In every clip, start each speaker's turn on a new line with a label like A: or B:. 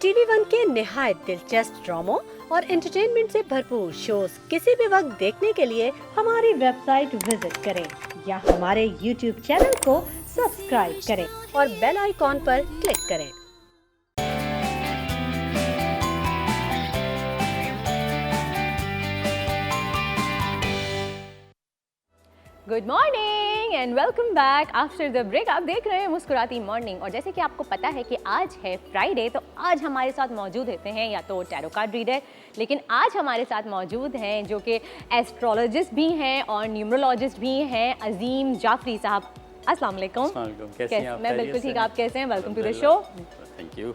A: TV one के निहायत दिलचस्प ड्रामों और एंटरटेनमेंट से भरपूर शोज किसी भी वक्त देखने के लिए हमारी वेबसाइट विजिट करें या हमारे यूट्यूब चैनल को सब्सक्राइब करें और बेल आइकॉन पर क्लिक करें।
B: Good morning and welcome back after the break. आप देख रहे हैं मुस्कुराती मॉर्निंग और जैसे कि आपको पता है कि आज है फ्राइडे, तो आज हमारे साथ मौजूद होते हैं या तो टैरो कार्ड रीडर, लेकिन आज हमारे साथ मौजूद हैं जो कि एस्ट्रोलॉजिस्ट भी हैं और न्यूमरोलॉजिस्ट भी हैं, अजीम जाफरी साहब। अस्सलाम वालेकुम।
C: कैसे हैं आप?
B: मैं बिल्कुल ठीक, आप कैसे हैं? Welcome to the show.
C: Thank you.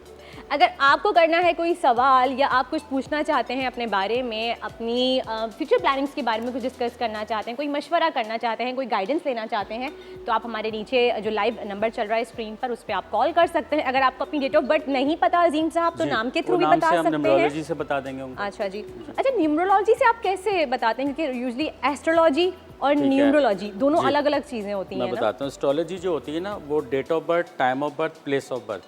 B: अगर आपको करना है कोई सवाल या आप कुछ पूछना चाहते हैं अपने बारे में, अपनी फ्यूचर प्लानिंग्स के बारे में कुछ डिस्कस करना चाहते हैं, कोई मशवरा करना चाहते हैं, कोई गाइडेंस लेना चाहते हैं, तो आप हमारे नीचे जो लाइव नंबर चल रहा है स्क्रीन पर, उस पर आप कॉल कर सकते हैं। अगर आपको अपनी डेट ऑफ बर्थ नहीं पता अजीम साहब, तो नाम के थ्रू भी बता सकते हैं।
C: न्यूमरोलॉजी से बता देंगे उनको।
B: अच्छा जी, अच्छा न्यूमरोलॉजी से आप कैसे बताते हैं? क्योंकि यूजुअली एस्ट्रोलॉजी और न्यूमरोलॉजी दोनों अलग अलग चीज़ें होती हैं।
C: मैं बताता हूँ, एस्ट्रोलॉजी जो होती है ना, वो date of birth, time of birth, place of birth,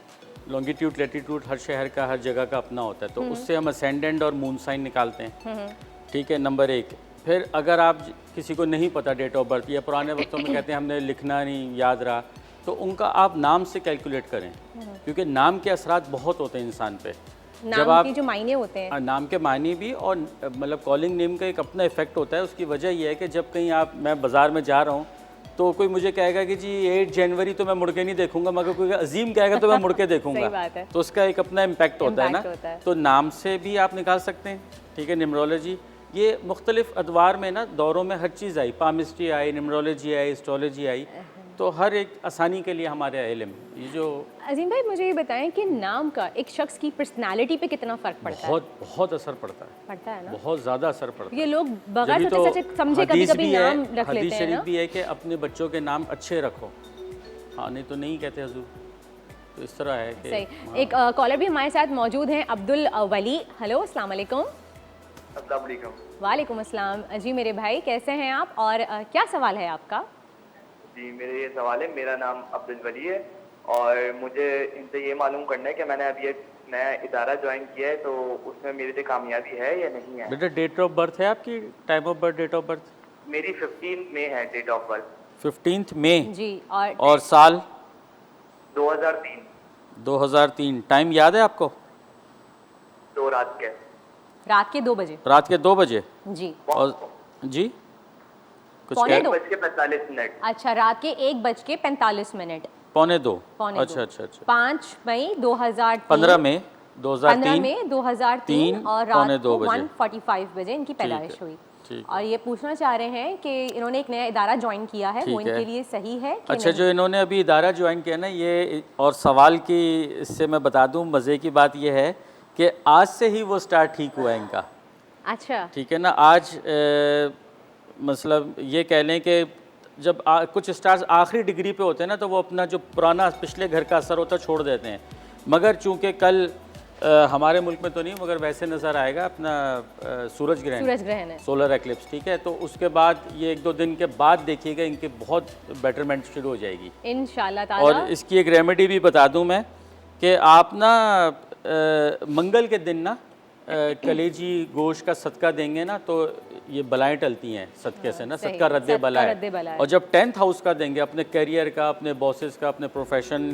C: longitude latitude हर शहर का, हर जगह का अपना होता है, तो उससे हम असेंडेंट और मून साइन निकालते हैं। ठीक है, नंबर एक। फिर अगर आप किसी को नहीं पता डेट ऑफ बर्थ, या पुराने वक्तों में कहते हैं हमने लिखना नहीं याद रहा, तो उनका आप नाम से कैलकुलेट करें, क्योंकि नाम के असरात बहुत होते हैं इंसान पे।
B: जब आप जो मायने होते हैं,
C: नाम के मायने भी, और मतलब कॉलिंग नेम का एक अपना इफेक्ट होता है। उसकी वजह यह है कि जब कहीं मैं बाज़ार में जा रहा हूँ तो कोई मुझे कहेगा कि जी 8 जनवरी, तो मैं मुड़ के नहीं देखूंगा, मगर कोई अजीम कहेगा तो मैं मुड़ के देखूंगा।
B: सही बात है।
C: तो उसका एक अपना इम्पैक्ट होता है ना। तो नाम से भी आप निकाल सकते हैं। ठीक है, न्यूमरोलॉजी ये मुख्तलिफ अदवार में ना, दौरों में हर चीज़ आई, पामिस्ट्री आई, न्यूमरोलॉजी आई, एस्ट्रोलॉजी आई, तो हर एक आसानी के लिए हमारे इल्म ये जो।
B: अजीम भाई मुझे ये बताएं कि नाम का एक शख्स की पर्सनालिटी पे कितना फ़र्क पड़ता है?
C: बहुत असर पड़ता है ना, बहुत ज़्यादा असर पड़ता है।
B: ये लोग बगैर सोचे समझे कभी-कभी नाम रख लेते हैं ना।
C: शरीफ भी है कि अपने बच्चों के नाम अच्छे रखो, हाँ, नहीं तो नहीं कहते हुजूर। तो इस तरह है कि
B: सही। एक कॉलर भी हमारे साथ मौजूद हैं, अब्दुल वली। हेलो, अस्सलाम वालेकुम।
D: अस्सलाम वालेकुम।
B: वालेकुम अस्सलाम। जी मेरे भाई, कैसे हैं आप और क्या सवाल है आपका?
D: जी मेरे ये सवाल है, मेरा नाम अब्दुल वली है और मुझे इनसे ये मालूम करना है कि मैंने अभी एक नया इदारा ज्वाइन किया है, तो उसमें मेरे लिए कामयाबी है या नहीं है।
C: बेटा डेट ऑफ बर्थ है आपकी? Time of birth, date of birth?
D: मेरी 15 मई है डेट ऑफ बर्थ।
C: 15 मई
B: जी।
C: और साल
D: 2003।
C: 2003। टाइम याद है आपको?
D: 2
B: रात के 2 बजे।
C: रात के 2 बजे
B: जी।
C: और जी कुछ
D: 1:45।
B: अच्छा, रात के 1:45।
C: 1:45।
B: पौने
C: अच्छा
B: दो।
C: अच्छा अच्छा।
B: 5 मई 2003।
C: 15 मई 2003।
B: 15 मई 2003 और रात को 1:45 बजे इनकी पैदाइश हुई। और ये पूछना चाह रहे हैं कि इन्होंने एक नया इदारा ज्वाइन किया है, वो इनके लिए सही है कि
C: अच्छा
B: नहीं?
C: जो इन्होंने अभी इदारा ज्वाइन किया ना, ये और सवाल की इससे मैं बता दूं, मज़े की बात ये है कि आज से ही वो स्टार्ट ठीक हुआ है इनका।
B: अच्छा,
C: ठीक है ना। आज मतलब ये कह लें कि जब कुछ स्टार्स आखिरी डिग्री पे होते हैं ना, तो वो अपना जो पुराना पिछले घर का असर होता है छोड़ देते हैं। मगर चूंकि कल हमारे मुल्क में तो नहीं, मगर वैसे नज़र आएगा अपना सूरज ग्रहण है, सोलर एक्लिप्स। ठीक है, तो उसके बाद ये 1-2 दिन के बाद देखिएगा इनके बहुत बेटरमेंट शुरू हो जाएगी इंशाल्लाह ताला। और इसकी एक रेमेडी भी बता दूं मैं कि आप ना मंगल के दिन ना कलेजी गोश्त का सदका देंगे ना, तो ये बलाएं टलती हैं सदक़े से ना। सदका रद्दे बला है। और जब 10th हाउस का देंगे, अपने करियर का, अपने बॉसेस का, अपने प्रोफेशन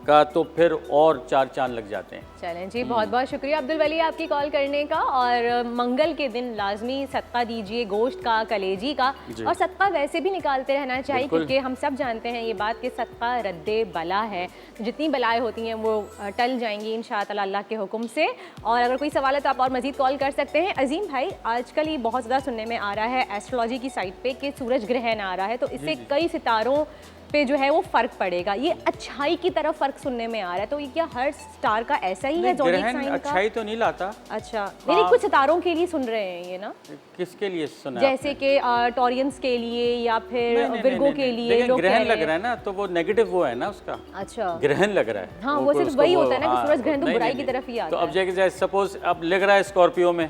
C: का, तो फिर और 4 चांद लग जाते हैं। चलें जी, बहुत बहुत शुक्रिया अब्दुल वली आपकी कॉल करने का। और मंगल के दिन लाजमी सदका दीजिए, गोश्त का, कलेजी का, और सदका वैसे भी निकालते रहना चाहिए, क्योंकि हम सब जानते हैं ये बात कि सदका रद्दे बला है, तो जितनी बलाएं होती हैं वो टल जाएंगी इंशाअल्लाह अल्लाह के हुक्म से। और अगर कोई सवाल है तो आप और मज़ीद कॉल कर सकते हैं। अजीम भाई, आजकल ये बहुत ज़्यादा सुनने में आ रहा है एस्ट्रोलॉजी की साइट पे कि सूरज ग्रहण आ रहा है, तो इससे कई सितारों पे जो है वो फ़र्क पड़ेगा, ये अच्छाई की तरफ फ़र्क सुनने में आ रहा है, तो ये क्या हर स्टार का ऐसा ही है? ज़ोडिएक साइन का अच्छाई तो नहीं लाता।
B: अच्छा, नहीं कुछ सितारों के लिए सुन रहे हैं ये ना।
C: किसके लिए सुना?
B: जैसे कि टॉरियंस के लिए या फिर विर्गो के लिए लोग
C: ग्रहण लग रहा है ना, तो वो नेगेटिव वो है ना उसका।
B: अच्छा,
C: ग्रहण लग रहा है।
B: हाँ, वो सिर्फ वही होता है ना कि सूरज ग्रहण तो बुराई की तरफ ही आता है।
C: तो अब जैसे सपोज अब लग रहा है स्कॉर्पियो में,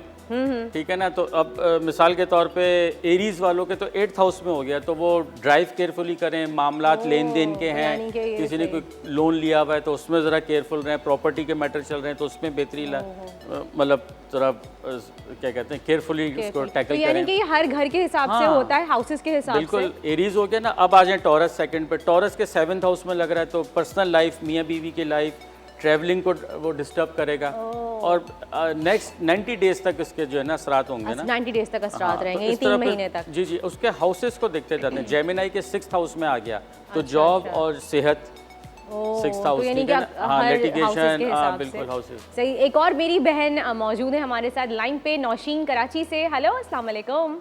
C: ठीक है ना। तो अब मिसाल के तौर पे एरीज वालों के तो 8th हाउस में हो गया, तो वो ड्राइव केयरफुली करें, मामलात लेन देन के हैं,
B: यानी कि ये
C: किसी ने कोई लोन लिया हुआ है तो उसमें ज़रा केयरफुल रहें, प्रॉपर्टी के मैटर चल रहे हैं तो उसमें बेहतरी मतलब ज़रा क्या कहते हैं केयरफुली उसको टैकल
B: यानी
C: करें।
B: कि हर घर के हिसाब से
C: हाँ।
B: होता है, हाउसेस के हिसाब से।
C: बिल्कुल, एरीज हो गया ना। अब आ जाए टॉरस सेकंड पे। टॉरस के 7th हाउस में लग रहा है तो पर्सनल लाइफ, मियाँ बीवी की लाइफ, ट्रैवलिंग को वो डिस्टर्ब करेगा और नेक्स्ट 90 डेज तक इसके जो है ना असरात होंगे ना।
B: 90 डेज तक असरात
C: तो
B: रहेंगे,
C: इस
B: 3
C: तरह पे-
B: महीने तक।
C: जी जी, उसके हाउसेस को देखते जाते हैं। जेमिनाई के 6th हाउस में आ गया तो जॉब और सेहत 6th
B: तो
C: हाउस,
B: यानी
C: ठीक
B: कि
C: है ना। हाँ,
B: हर
C: लिटिगेशन,
B: houses के
C: हाँ
B: हिसाब
C: बिल्कुल
B: से।
C: हाउसेस।
B: सही। एक और मेरी बहन मौजूद है हमारे साथ लाइन पे, नौशीन कराची से। हेलो, अस्सलाम वालेकुम।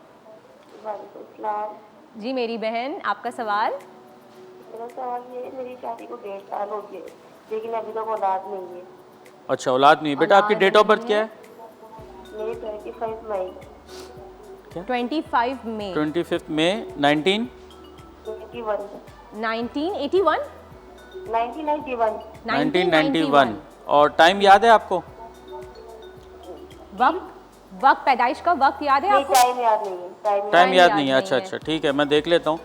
B: जी मेरी बहन, आपका सवाल।
E: मेरा सवाल ये है, मेरी शादी को 1.5 साल हो गए लेकिन अभी तक औलाद नहीं है।
C: अच्छा, औलाद नहीं। बेटा आपकी डेट ऑफ बर्थ क्या है?
E: मेरी 25 मई
B: 25 मई
C: 25 मई 19
E: 1981
C: 1991। और टाइम याद है आपको?
B: वक्त पैदाइश का वक्त याद है
E: नहीं,
B: आपको?
E: टाइम याद नहीं है।
C: टाइम याद
B: याद
C: नहीं है।
B: नहीं
C: अच्छा
B: है।
C: अच्छा, ठीक है, मैं देख लेता हूँ।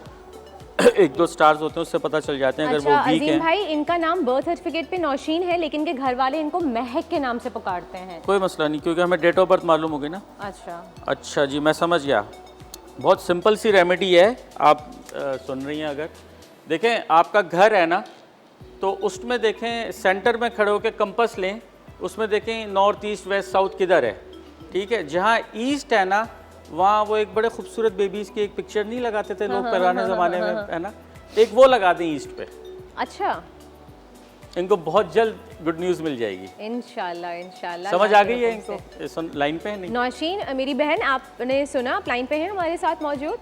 C: 1-2 स्टार्स होते हैं उससे पता चल जाते हैं अगर
B: अच्छा
C: वो वीक
B: अजीम
C: हैं।
B: भाई, इनका नाम बर्थ सर्टिफिकेट पे नौशीन है लेकिन के घर वाले इनको महक के नाम से पुकारते हैं।
C: कोई मसला नहीं, क्योंकि हमें डेट ऑफ बर्थ मालूम होगी ना।
B: अच्छा,
C: अच्छा जी, मैं समझ गया। बहुत सिंपल सी रेमेडी है, आप सुन रही हैं अगर। देखें, आपका घर है ना, तो उसमें देखें सेंटर में खड़े होकर कंपस लें, उसमें देखें नॉर्थ ईस्ट वेस्ट साउथ किधर है, ठीक है। जहाँ ईस्ट है ना, वहाँ वो एक बड़े खूबसूरत बेबीज़ की एक पिक्चर नहीं लगाते थे लोग पुराने ज़माने में, है ना, एक वो लगा दें ईस्ट पे।
B: अच्छा,
C: इनको बहुत जल्द गुड न्यूज़ मिल जाएगी।
B: इंशाल्लाह इंशाल्लाह।
C: समझ आ गई है इनको? ये सुन, लाइन पे है नहीं?
B: नौशीन मेरी बहन, आपने सुना, आप लाइन पे हैं हमारे साथ मौजूद?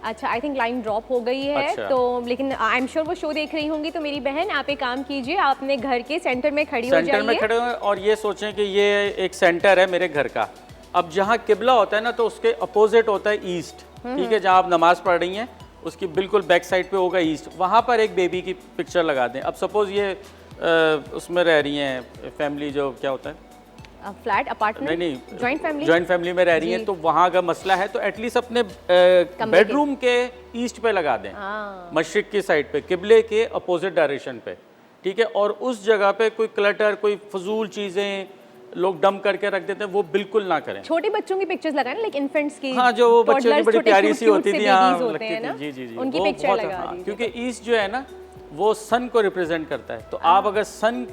B: अच्छा, आई थिंक लाइन ड्रॉप हो गई है।
C: अच्छा।
B: तो लेकिन आई एम श्योर वो शो देख रही होंगी। तो मेरी बहन, आप एक काम कीजिए, आप अपने घर के सेंटर में खड़ी हो
C: सेंटर में
B: जाइए।
C: खड़े हुए और ये सोचें कि ये एक सेंटर है मेरे घर का। अब जहाँ किबला होता है ना, तो उसके अपोजिट होता है ईस्ट, ठीक है। जहाँ आप नमाज पढ़ रही हैं उसकी बिल्कुल बैक साइड पे होगा ईस्ट, वहाँ पर एक बेबी की पिक्चर लगा दें। अब सपोज़ ये उसमें रह रही हैं, फैमिली जो क्या होता है,
B: फ्लैट, अपार्टमेंट,
C: नहीं
B: जॉइंट फैमिली,
C: जॉइंट फैमिली में रह रही हैं, तो वहाँ का मसला है तो एटलीस्ट अपने बेडरूम के ईस्ट पे लगा दें, मशरिक की साइड पे, किबले के अपोजिट डायरेक्शन पे, ठीक है। और उस जगह पे कोई क्लटर, कोई फजूल चीज़ें लोग डंप करके रख देते हैं, वो बिल्कुल ना करें।
B: छोटे बच्चों की पिक्चर्स लगाना, लाइक इन्फेंट्स की।
C: हाँ, जो वो बच्चों की
B: toddlers,
C: बड़ी
B: छोटे
C: प्यारी
B: cute
C: सी
B: cute
C: होती
B: से
C: थी,
B: babies
C: हाँ
B: होते
C: लगती
B: हैं ना,
C: थी, जी जी जी,
B: उनकी
C: वो
B: पिक्चर
C: बहुत,
B: लगा
C: हाँ,
B: दीजिए।
C: क्योंकि ईस्ट जो है ना वो सन को रिप्रेजेंट करता है, तो आप अगर सन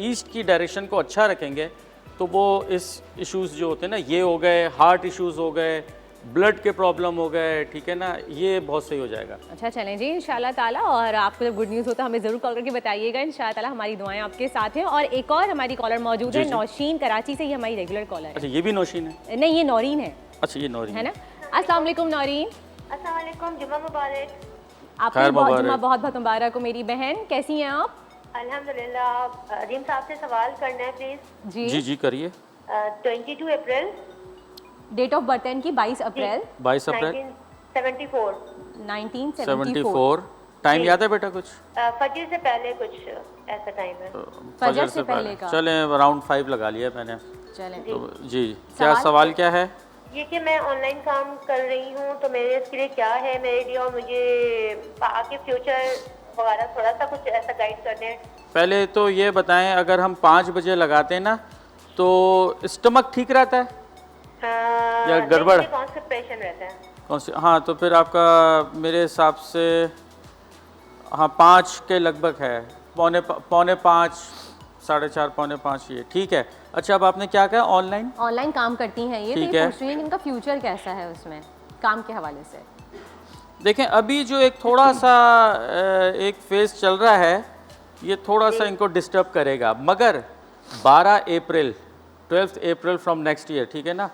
C: ईस्ट की डायरेक्शन को अच्छा रखेंगे तो वो इस इश्यूज जो होते हैं ना, ये हो गए, हार्ट इश्यूज हो गए, ब्लड के प्रॉब्लम हो गए, ठीक है ना, ये बहुत सही हो जाएगा।
B: अच्छा, चलें जी, इंशाल्लाह ताला। और आपको जब गुड न्यूज़ होता है हमें ज़रूर कॉल करके बताइएगा, इंशाल्लाह ताला। हमारी दुआएं आपके साथ हैं। और एक और हमारी कॉलर मौजूद है,
C: जी।
B: नौशीन कराची से, ये हमारी रेगुलर कॉलर
C: अच्छा, ये भी नौशीन है?
B: है। नहीं, ये नौरीन है,
C: अच्छा, ये नौरीन
B: है ना। अस्सलाम वालेकुम नौरीन।
E: अस्सलाम वालेकुम, जुम्मा मुबारक।
B: आपको
C: खैर
B: बहुत
C: मुबारक।
B: जुम्मा बहुत बहुत मुबारक हो मेरी बहन। कैसी हैं आप?
E: अल्हम्दुलिल्लाह। अजीम साहब से सवाल करना है प्लीज।
B: जी,
C: जी जी करिए।
E: 22 अप्रैल
B: डेट ऑफ बर्थ है इनकी 22 अप्रैल
C: 22 अप्रैल
E: 1974।
B: 1974।
C: टाइम याद है बेटा कुछ?
E: फजर से पहले कुछ ऐसा टाइम है।
B: फजर से पहले का।
C: चलें, अराउंड 5 लगा लिया मैंने।
B: चलें।
C: तो जी, क्या सवाल क्या है?
E: ये कि मैं ऑनलाइन काम कर रही हूँ तो मेरे इसके लिए क्या है मेरे लिए, और मुझे आगे फ्यूचर वगैरह थोड़ा सा कुछ ऐसा गाइड कर दें।
C: पहले तो ये बताएं, अगर हम 5 बजे लगाते हैं ना तो स्टमक ठीक रहता है या गड़बड़?
E: कॉन्स्टिपेशन रहता है।
C: कौन सी? हाँ, तो फिर आपका मेरे हिसाब से हाँ 5 के लगभग है, पौने 5, 4:30, पौने 5 ये ठीक है। अच्छा, अब आपने क्या कहा,
B: ऑनलाइन काम करती हैं ये, तो
C: ठीक
B: ये
C: है।
B: पूछ रही हैं कि इनका फ्यूचर कैसा है उसमें काम के हवाले से।
C: देखें, अभी जो एक थोड़ा सा एक फेज चल रहा है, ये थोड़ा सा इनको डिस्टर्ब करेगा, मगर 12 अप्रैल 12 अप्रैल फ्रॉम नेक्स्ट ईयर, ठीक है ना,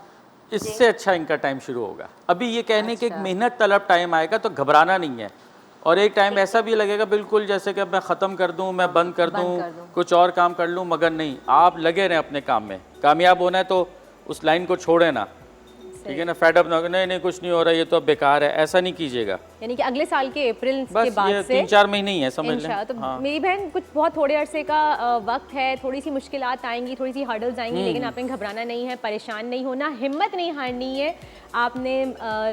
C: इससे अच्छा इनका टाइम शुरू होगा। अभी ये कहने कि एक मेहनत तलब टाइम आएगा, तो घबराना नहीं है। और एक टाइम ऐसा भी लगेगा बिल्कुल जैसे कि अब मैं ख़त्म कर दूं, मैं बंद कर दूं, कुछ और काम कर लूं, मगर नहीं, आप लगे रहें अपने काम में। कामयाब होना है तो उस लाइन को छोड़े ना, ठीक है ना, फेड अप ना हो, नहीं नहीं कुछ नहीं हो रहा, ये तो अब बेकार है, ऐसा नहीं कीजिएगा।
B: यानी कि अगले साल के अप्रैल के
C: बस
B: बाद
C: ये
B: से
C: 3-4 महीने ही है, समझ लें।
B: तो मेरी बहन कुछ बहुत थोड़े अरसे का वक्त है, थोड़ी सी मुश्किलात आएंगी, थोड़ी सी हर्डल्स आएंगी, लेकिन आपने घबराना नहीं है, परेशान नहीं होना, हिम्मत नहीं हारनी है, आपने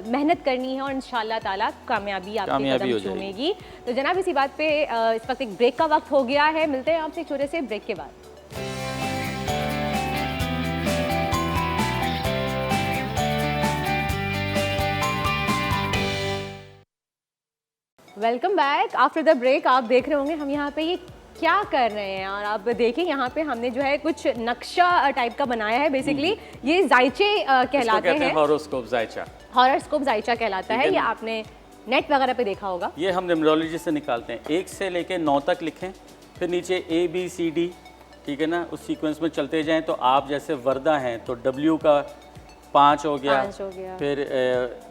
B: मेहनत करनी है और इंशाल्लाह ताला कामयाबी आपके कदम चूमेगी। तो जनाब इसी बात पे इस वक्त एक ब्रेक का वक्त हो गया है, मिलते हैं आपसे एक छोटे से ब्रेक के बाद। Welcome back after the break. आप देख रहे होंगे हम यहाँ पे ये क्या कर रहे हैं, और आप देखिए यहाँ पे हमने जो है कुछ नक्शा टाइप का बनाया है। बेसिकली ये जायचे कहलाते हैं,
C: हॉरोस्कोप जायचा,
B: हॉरोस्कोप जायचा कहलाता है। ये आपने नेट वगैरह पे देखा होगा।
C: ये हम न्यूमरोलॉजी से निकालते हैं, 1 से लेके 9 तक लिखें, फिर नीचे ABCD, ठीक है ना, उस सीक्वेंस में चलते जाएं। तो आप जैसे वर्दा हैं तो W का 5 हो गया, फिर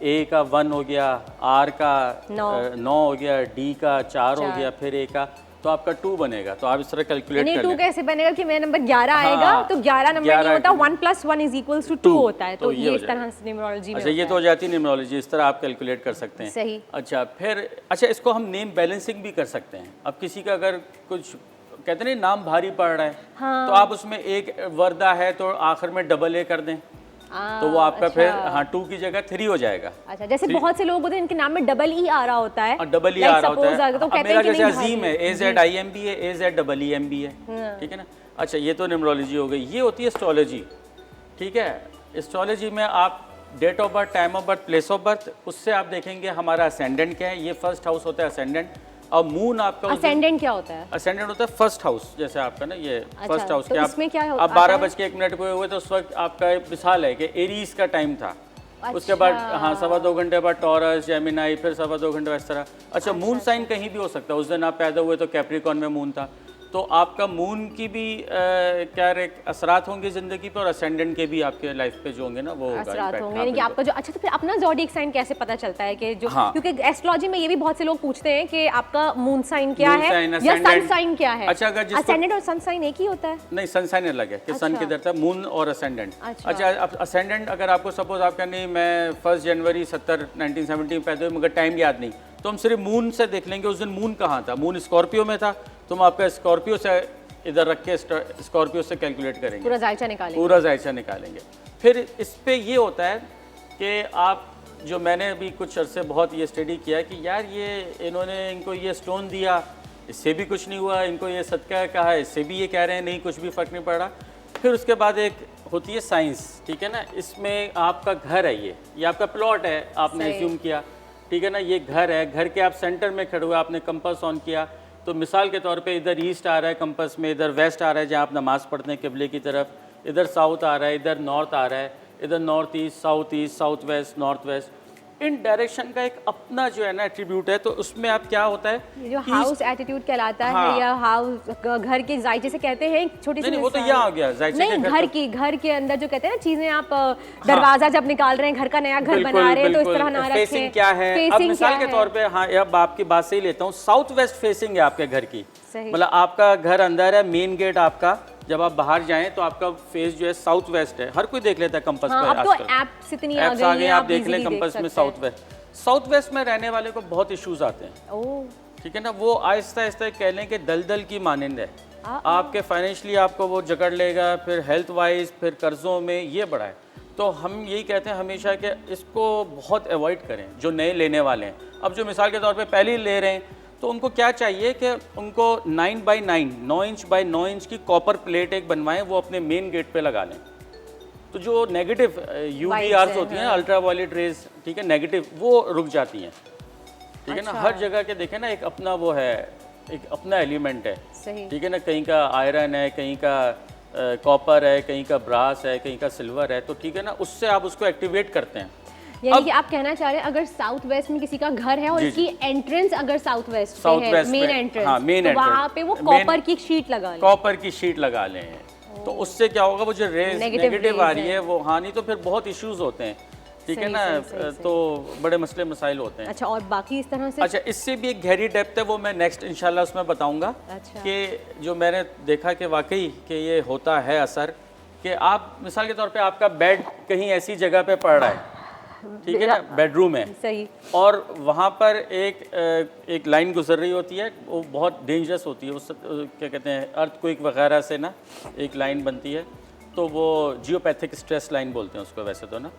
C: A का 1 हो गया, R का 9 हो गया, D का 4 हो गया, फिर A का, तो आपका 2 बनेगा। तो आप इस तरह कैलकुलेट कर
B: 2 कैसे बनेगा कि मेरा नंबर 11 आएगा, तो 11 नंबर नहीं होता, 1 + 1 = 2 होता है। तो ये इस तरह से न्यूमरोलॉजी में
C: अच्छा, ये तो हो जाती है न्यूमरोलॉजी, इस तरह आप कैलकुलेट कर सकते हैं।
B: सही।
C: अच्छा, फिर अच्छा इसको हम नेम बैलेंसिंग भी कर सकते हैं। अब किसी का अगर कुछ कहते हैं नाम भारी पड़ रहा है, तो आप उसमें एक वर्दा है तो आखिर में AA कर दें, तो वो आपका फिर 2 की जगह 3 हो जाएगा।
B: अच्छा, जैसे बहुत से लोग होते हैं इनके नाम में EE आ रहा होता है,
C: डबल ई आ रहा होता है,
B: तो कहते
C: मेरा
B: हैं कि
C: जैसे
B: नहीं
C: अजीम है, AZIMB है, AZEEMB है, ठीक है ना। अच्छा, ये तो न्यूमरोलॉजी हो गई। ये होती है एस्ट्रोलॉजी, ठीक है। एस्ट्रोलॉजी में आप date of birth, time of birth, place of birth, उससे आप देखेंगे हमारा असेंडेंट क्या है। ये फर्स्ट हाउस होता है असेंडेंट, और मून आपका
B: असेंडेंट क्या होता है?
C: असेंडेंट होता है फर्स्ट हाउस, जैसे आपका ना ये फर्स्ट हाउस
B: तो
C: के
B: इसमें क्या
C: आप 12:01 पे हुए तो उस वक्त आपका मिसाल है कि एरीज का टाइम था। उसके बाद 2.25 घंटे बाद टॉरस, जेमिनाई, फिर 2.25 घंटे इस तरह। अच्छा, मून साइन कहीं भी हो सकता है। उस दिन आप पैदा हुए तो कैप्रिकॉन में मून था, तो आपका मून की भी क्या असरात होंगे ज़िंदगी पर, और असेंडेंट के भी आपके लाइफ पे जो होंगे ना वो
B: असरात होंगे। यानी कि आपका जो, अच्छा तो फिर अपना ज़ोडिएक साइन कैसे पता चलता है कि जो, क्योंकि एस्ट्रोलॉजी में ये भी बहुत से लोग पूछते हैं कि आपका मून साइन क्या है या सन साइन क्या है।
C: अच्छा, अगर
B: असेंडेंट और सन साइन एक ही होता है?
C: नहीं, सन साइन अलग है कि सन किधर था, मून और असेंडेंट। अच्छा, अब असेंडेंट अगर आपको सपोज आपका नहीं, मैं 1 जनवरी 1970 में पैदा हुई मगर टाइम याद नहीं, तो हम सिर्फ मून से देख लेंगे उस दिन मून कहाँ था। मून स्कॉर्पियो में था, तो हम आपका स्कॉर्पियो से इधर रख के स्कॉर्पियो से कैलकुलेट करेंगे,
B: पूरा जायचा निकालेंगे,
C: पूरा जायचा निकालेंगे। फिर इस पे ये होता है कि आप, जो मैंने अभी कुछ अरसे बहुत ये स्टडी किया कि यार ये इन्होंने इनको ये स्टोन दिया, इससे भी कुछ नहीं हुआ, इनको ये सदका कहा है, इससे भी ये कह रहे हैं नहीं कुछ भी फ़र्क नहीं पड़ रहा। फिर उसके बाद एक होती है साइंस, ठीक है ना, इसमें आपका घर है, ये आपका प्लॉट है, आपने एज्यूम किया, ठीक है ना, ये घर है, घर के आप सेंटर में खड़े हुए, आपने कंपास ऑन किया, तो मिसाल के तौर पे इधर ईस्ट आ रहा है कंपास में, इधर वेस्ट आ रहा है जहाँ आप नमाज़ पढ़ते हैं किबले की तरफ, इधर साउथ आ रहा है, इधर नॉर्थ आ रहा है, इधर north east, south west, north west. इन डायरेक्शन का एक अपना जो है ना एट्रीब्यूट है, तो उसमें आप क्या होता है,
B: ये जो हाउस एटीट्यूड कहलाता है, या हाउस घर के जायचे से कहते हैं, छोटी सी,
C: नहीं वो तो यहाँ हो गया जायचे
B: नहीं, घर के अंदर जो कहते हैं ना चीजें, आप दरवाजा जब निकाल रहे हैं, घर का नया घर बना रहे हैं, तो इस तरह ना रखें।
C: फेसिंग क्या है, अब मिसाल के तौर पे, हाँ अब आपकी बात से ही लेता हूँ, साउथ वेस्ट फेसिंग है आपके घर की, मतलब आपका घर अंदर है, मेन गेट आपका, जब आप बाहर जाएं तो आपका फेस जो है साउथ वेस्ट है। हर कोई देख लेता है कंपास पर,
B: अब तो ऐप्स इतनी आ गई हैं,
C: आप देख लें कंपास में साउथ वेस्ट में रहने वाले को बहुत इश्यूज आते हैं, ठीक है ना, वो आहिस्ता आहिस्ता कह लें कि दलदल की मानंद है, आपके फाइनेंशियली आपको वो जकड़ लेगा, फिर हेल्थ वाइज, फिर कर्जों में, ये बड़ा है। तो हम यही कहते हैं हमेशा कि इसको बहुत अवॉइड करें जो नए लेने वाले हैं। अब जो मिसाल के तौर पे पहले ही ले रहे हैं, तो उनको क्या चाहिए कि उनको 9 इंच बाई 9 इंच की कॉपर प्लेट एक बनवाएं, वो अपने मेन गेट पे लगा लें। तो जो नेगेटिव UV आर्स होती हैं, अल्ट्रा वायलेट रेज, ठीक है, नेगेटिव, वो रुक जाती हैं, ठीक है ना। हर जगह के देखें ना एक अपना वो है, एक अपना एलिमेंट है, ठीक है ना, कहीं का आयरन है, कहीं का कॉपर है, कहीं का ब्रास है, कहीं का सिल्वर है, तो ठीक है ना, उससे आप उसको एक्टिवेट करते हैं।
B: यानी कि आप कहना चाह रहे हैं अगर साउथ वेस्ट में किसी का घर है और इसकी एंट्रेंस अगर साउथ वेस्ट पे है, मेन एंट्रेंस,
C: हाँ, मेन
B: तो वहाँ पे वो कॉपर की शीट लगा लें,
C: कॉपर की शीट लगा लें, तो उससे क्या होगा, वो जो रेज नेगेटिव आ रही है वो, हाँ, नहीं तो फिर बहुत इश्यूज होते हैं, ठीक है ना, तो बड़े मसले मसाइल होते हैं।
B: अच्छा, और बाकी इस तरह से,
C: अच्छा, इससे भी एक गहरी डेप्थ है, वो मैं नेक्स्ट इंशाल्लाह उसमें बताऊंगा।
B: अच्छा।
C: कि जो मैंने देखा कि वाकई कि ये होता है असर, कि आप मिसाल के तौर पे आपका बेड कहीं ऐसी जगह पे पड़ रहा है ठीक है ना, बेडरूम है,
B: सही।
C: और वहाँ पर एक लाइन गुजर रही होती है, वो बहुत डेंजरस होती है, उस क्या कहते हैं अर्थक्वेक वगैरह से ना एक लाइन बनती है, तो वो जियोपैथिक स्ट्रेस लाइन बोलते हैं उसको वैसे तो ना।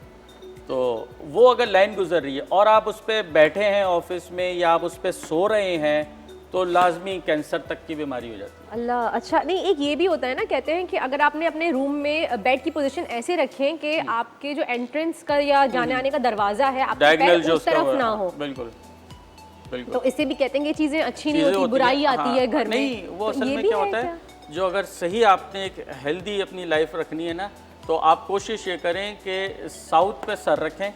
C: तो वो अगर लाइन गुजर रही है और आप उस पर बैठे हैं ऑफिस में या आप उस पर सो रहे हैं तो लाजमी कैंसर तक की बीमारी हो जाती है।
B: अल्लाह, अच्छा नहीं, एक ये भी होता है ना, कहते हैं कि अगर आपने अपने रूम में बेड की पोजीशन ऐसे रखें कि आपके जो एंट्रेंस का या जाने आने का दरवाजा है आपके
C: डायगोनल
B: पैर
C: जो
B: उस तरफ ना हो,
C: बिल्कुल बिल्कुल।
B: तो इससे भी कहते हैं कि ये चीज़ें अच्छी नहीं
C: चीज़ें
B: होती,
C: होती
B: बुराई
C: हैं,
B: आती
C: हाँ,
B: है घर में।
C: नहीं, वो
B: तो
C: असल
B: ये
C: में
B: भी
C: क्या
B: है
C: होता है, जो अगर सही आपने एक हेल्दी अपनी लाइफ रखनी है ना, तो आप कोशिश ये करें कि साउथ पे सर रखें,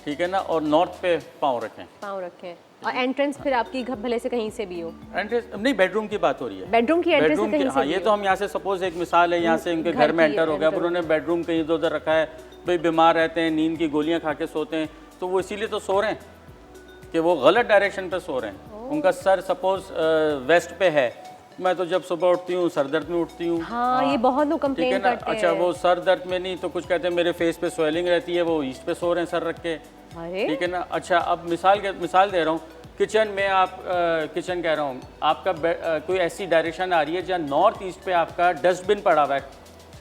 C: ठीक है ना, और नॉर्थ पे पाँव रखें।
B: पाँव रखें, और एंट्रेंस फिर आपकी घर भले से कहीं से भी हो।
C: एंट्रेंस नहीं, बेडरूम की बात हो रही है,
B: बेडरूम की एंट्रेंस
C: बेडरूम
B: कहीं
C: की,
B: से
C: हाँ,
B: भी
C: ये
B: हो।
C: तो हम यहाँ से सपोज एक मिसाल है, यहाँ से उनके घर में
B: की
C: एंटर हो गया,
B: enter
C: पर उन्होंने बेडरूम कहीं इधर उधर रखा है, भाई बीमार रहते हैं, नींद की गोलियाँ खा के सोते हैं, तो वो इसीलिए तो सो रहे हैं कि वो गलत डायरेक्शन पे सो रहे हैं। उनका सर सपोज वेस्ट पे है, मैं तो जब सुबह उठती हूँ सर दर्द में उठती हूँ,
B: हाँ, ये बहुत लोग
C: ठीक है
B: कंप्लेन
C: ना।
B: करते हैं।
C: अच्छा, वो सर दर्द में नहीं तो कुछ कहते हैं मेरे फेस पे स्वेलिंग रहती है, वो ईस्ट पे सो रहे हैं सर रख के,
B: अरे
C: ठीक है ना। अच्छा, अब मिसाल दे रहा हूँ, किचन में आप किचन कह रहा हूँ, आपका कोई ऐसी डायरेक्शन आ रही है जहाँ नॉर्थ ईस्ट पे आपका डस्टबिन पड़ा हुआ है,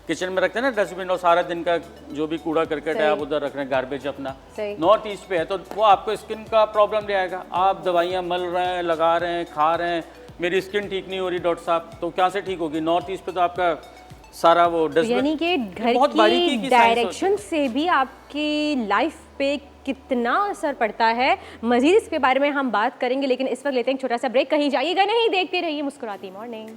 C: किचन में रखते हैं ना डस्टबिन, और सारा दिन का जो भी कूड़ा करकट है आप उधर रख रहे हैं, गार्बेज अपना,
B: सही।
C: नॉर्थ ईस्ट पे है, तो वो आपको स्किन का प्रॉब्लम ले आएगा। आप दवाइयाँ मल रहे हैं, लगा रहे हैं, खा रहे हैं, मेरी स्किन ठीक नहीं हो रही डॉक्टर साहब, तो क्या से ठीक होगी? नॉर्थ ईस्ट पे तो आपका सारा वो डस्टबिन,
B: यानी कि घर
C: बहुत बारीकी
B: की
C: की साइंस होती
B: डायरेक्शन से भी आपकी लाइफ पे कितना असर पड़ता है। मजीद इसके बारे में हम बात करेंगे, लेकिन इस वक्त लेते हैं एक छोटा सा ब्रेक। कहीं जाइएगा नहीं, देखते रहिए मुस्कुराती मॉर्निंग।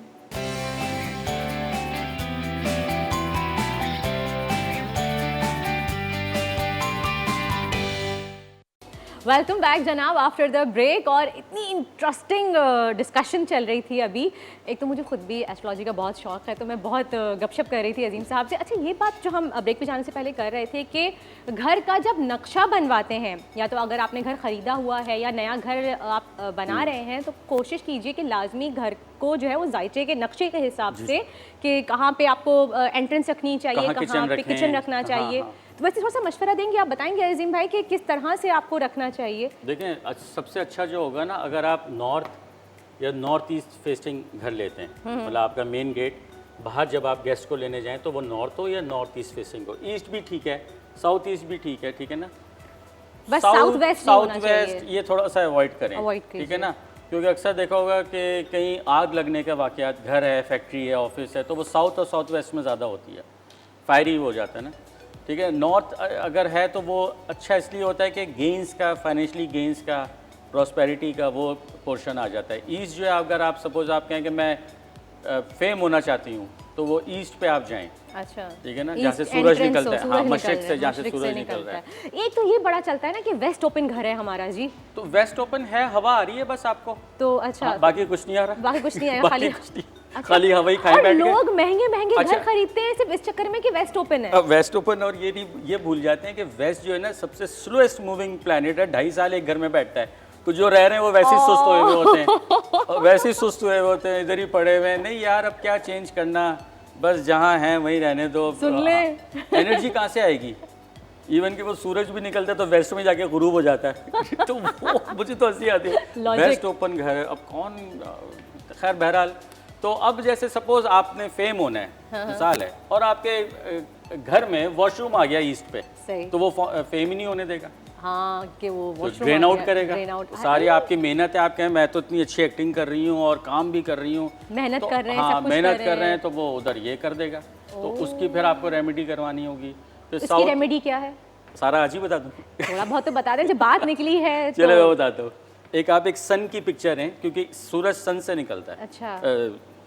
B: वेलकम बैक जनाब आफ्टर द ब्रेक। और इतनी इंटरेस्टिंग डिस्कशन चल रही थी अभी। एक तो मुझे खुद भी एस्ट्रोलॉजी का बहुत शौक है, तो मैं बहुत गपशप कर रही थी अजीम साहब से। अच्छा, ये बात जो हम ब्रेक पे जाने से पहले कर रहे थे कि घर का जब नक्शा बनवाते हैं, या तो अगर आपने घर ख़रीदा हुआ है या नया घर आप बना रहे हैं, तो कोशिश कीजिए कि लाजमी घर को जो है वो जायचे के नक्शे के हिसाब से कि कहाँ पे आपको एंट्रेंस रखनी चाहिए, कहाँ पे किचन रखना चाहिए। तो वैसे थोड़ा सा मशवरा देंगे, आप बताएंगे अजीम भाई कि किस तरह से आपको रखना चाहिए?
C: देखें, सबसे अच्छा जो होगा ना, अगर आप नॉर्थ या नॉर्थ ईस्ट फेसिंग घर लेते हैं, मतलब आपका मेन गेट बाहर जब आप गेस्ट को लेने जाएं तो वो नॉर्थ हो या नॉर्थ ईस्ट फेसिंग हो। ईस्ट भी ठीक है, साउथ ईस्ट भी ठीक है ना।
B: बस साउथ वेस्ट नहीं होना
C: वेस्ट ये थोड़ा सा अवॉइड करें, ठीक है ना, क्योंकि अक्सर देखा होगा कि कहीं आग लगने के वाक़यात, घर है, फैक्ट्री है, ऑफिस है, तो वो साउथ और साउथ वेस्ट में ज़्यादा होती है, फायरी हो जाता है ना, ठीक है। नॉर्थ अगर है तो वो अच्छा इसलिए होता है कि गेंस का, फाइनेंशियली गेंस का, प्रॉस्पेरिटी का वो पोर्शन आ जाता है। ईस्ट जो है, अगर आप सपोज आप कहें कि मैं फेम होना चाहती हूँ, तो वो ईस्ट पे आप जाएं,
B: अच्छा,
C: ठीक है ना, जहाँ से सूरज निकलता है, हाँ, मशरिक से जहाँ से सूरज निकल रहा है।
B: एक तो ये बड़ा चलता है ना कि वेस्ट ओपन घर है हमारा जी,
C: तो वेस्ट ओपन है, हवा आ रही है बस आपको,
B: तो अच्छा,
C: हाँ, बाकी कुछ नहीं आ रहा,
B: बाकी कुछ नहीं आएगा, खाली
C: खाली हवा ही खाए बैठ गए।
B: लोग महंगे महंगे
C: अच्छा,
B: घर खरीदते हैं सिर्फ इस चक्कर में कि वेस्ट ओपन है।
C: अब वेस्ट ओपन, और ये भूल जाते हैं कि वेस्ट जो है ना सबसे स्लोएस्ट मूविंग प्लैनेट है, 2.5 साल एक घर में बैठता है, तो जो रह रहे हैं वो वैसे ही सुस्त हुए हुए होते हैं, वैसे ही सुस्त हुए होते हैं, इधर ही पड़े हुए हैं। नहीं यार, अब क्या चेंज करना, बस जहाँ हैं वहीं रहने दो।
B: सुन ले,
C: एनर्जी कहाँ से आएगी? इवन कि वो सूरज भी निकलता है तो वेस्ट में जाके गुरूब हो जाता है तो वो मुझे तो हंसी आती है, वेस्ट ओपन घर है, अब कौन, खैर बहरहाल। तो अब जैसे सपोज आपने फेम होना है, मिसाल है, और आपके घर में वॉशरूम आ गया ईस्ट पे,
B: सही,
C: तो वो फेम ही नहीं होने देगा,
B: हाँ, कि वो
C: तो ड्रेन आउट करेगा।
B: तो
C: सारी आपकी मेहनत है, आप कहें मैं तो इतनी अच्छी एक्टिंग कर रही हूँ और काम भी कर रही हूँ,
B: मेहनत
C: तो
B: कर रहे हैं,
C: हाँ,
B: सब कुछ
C: मेहनत कर रहे हैं, तो वो उधर ये कर देगा, तो उसकी फिर आपको रेमेडी करवानी होगी। तो
B: इसकी रेमेडी क्या है?
C: सारा आज ही बता दूँ?
B: थोड़ा बहुत तो बता दें, जब बात निकली है तो।
C: चलो मैं बताता हूँ। एक आप एक सन की पिक्चर है, क्योंकि सूरज सन से निकलता है,
B: अच्छा,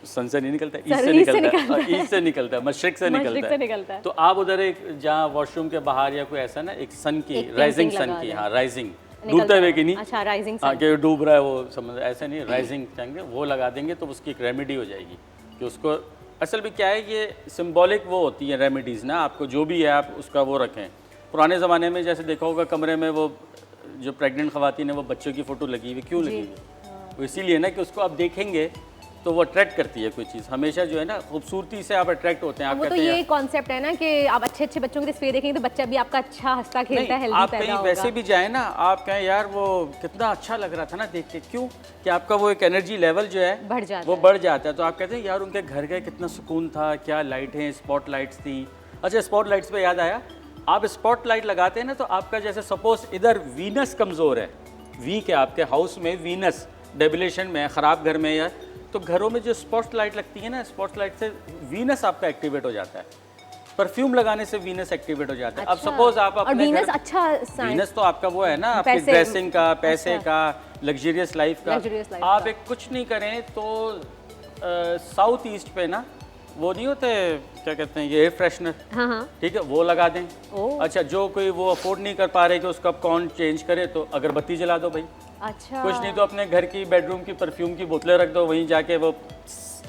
C: सन से नहीं निकलता, ईस्ट से निकलता है, ईस्ट से निकलता है, मशरिक से निकलता है। तो आप उधर एक जहाँ वॉशरूम के बाहर या कोई ऐसा ना, एक सन की, राइजिंग सन की, हाँ, राइजिंग, डूबते हुए की नहीं,
B: अच्छा, राइजिंग
C: सन, कि डूब रहा है वो, समझ, ऐसा नहीं, राइजिंग चाहेंगे वो लगा देंगे तो उसकी एक रेमेडी हो जाएगी। कि उसको असल में क्या है, ये सिंबॉलिक वो होती है रेमेडीज़ ना, आपको जो भी है आप उसका वो रखें। पुराने ज़माने में जैसे देखा होगा, कमरे में वो जो प्रेग्नेंट ख़वातीन है वो बच्चों की फ़ोटो लगी हुई, क्यों लगी हुई? वो इसीलिए ना कि उसको आप देखेंगे तो वो अट्रैक्ट करती है कोई चीज़, हमेशा जो है ना खूबसूरती से आप अट्रैक्ट होते हैं। आप
B: वो तो
C: कहते हैं
B: ये कॉन्सेप्ट है ना कि आप अच्छे अच्छे बच्चों की तस्वीर देखेंगे तो बच्चा भी आपका अच्छा हंसता खेलता
C: नहीं,
B: हेल्दी
C: आप
B: पैदा
C: कहीं
B: होगा।
C: वैसे भी जाए ना, आप कहें यार वो कितना अच्छा लग रहा था ना देख के, क्यों कि आपका वो एक एनर्जी लेवल जो है
B: बढ़ जाता
C: वो
B: है।
C: बढ़ जाता है। तो आप कहते हैं यार उनके घर गए कितना सुकून था, क्या लाइट है, स्पॉट लाइट्स थी। अच्छा, स्पॉट लाइट्स पे याद आया, आप स्पॉट लाइट लगाते हैं ना तो आपका जैसे सपोज इधर वीनस कमज़ोर है, वीक है, आपके हाउस में वीनस डेबिलेशन में है, ख़राब घर में है, तो घरों में जो स्पॉट लाइट लगती है ना, स्पॉट लाइट से वीनस आपका एक्टिवेट हो जाता है। परफ्यूम लगाने से वीनस एक्टिवेट हो जाता है। अब
B: अच्छा।
C: सपोज आप
B: और
C: अपने
B: वीनस
C: घर,
B: अच्छा sign-
C: वीनस तो आपका वो है ना आपकी
B: पैसे-
C: ड्रेसिंग का, पैसे
B: अच्छा।
C: का, लग्जरियस लाइफ का।
B: Luxurious life
C: आप
B: का।
C: एक कुछ नहीं करें तो साउथ ईस्ट पे ना वो नहीं होते, क्या कहते हैं ये एयर फ्रेशनर,
B: हाँ हाँ।
C: ठीक है, वो लगा दें।
B: ओह।
C: अच्छा, जो कोई वो अफोर्ड नहीं कर पा रहे कि उसका कौन चेंज करे तो अगरबत्ती जला दो भाई।
B: अच्छा।
C: कुछ नहीं तो अपने घर की बेडरूम की परफ्यूम की बोतलें रख दो, वहीं जाके वो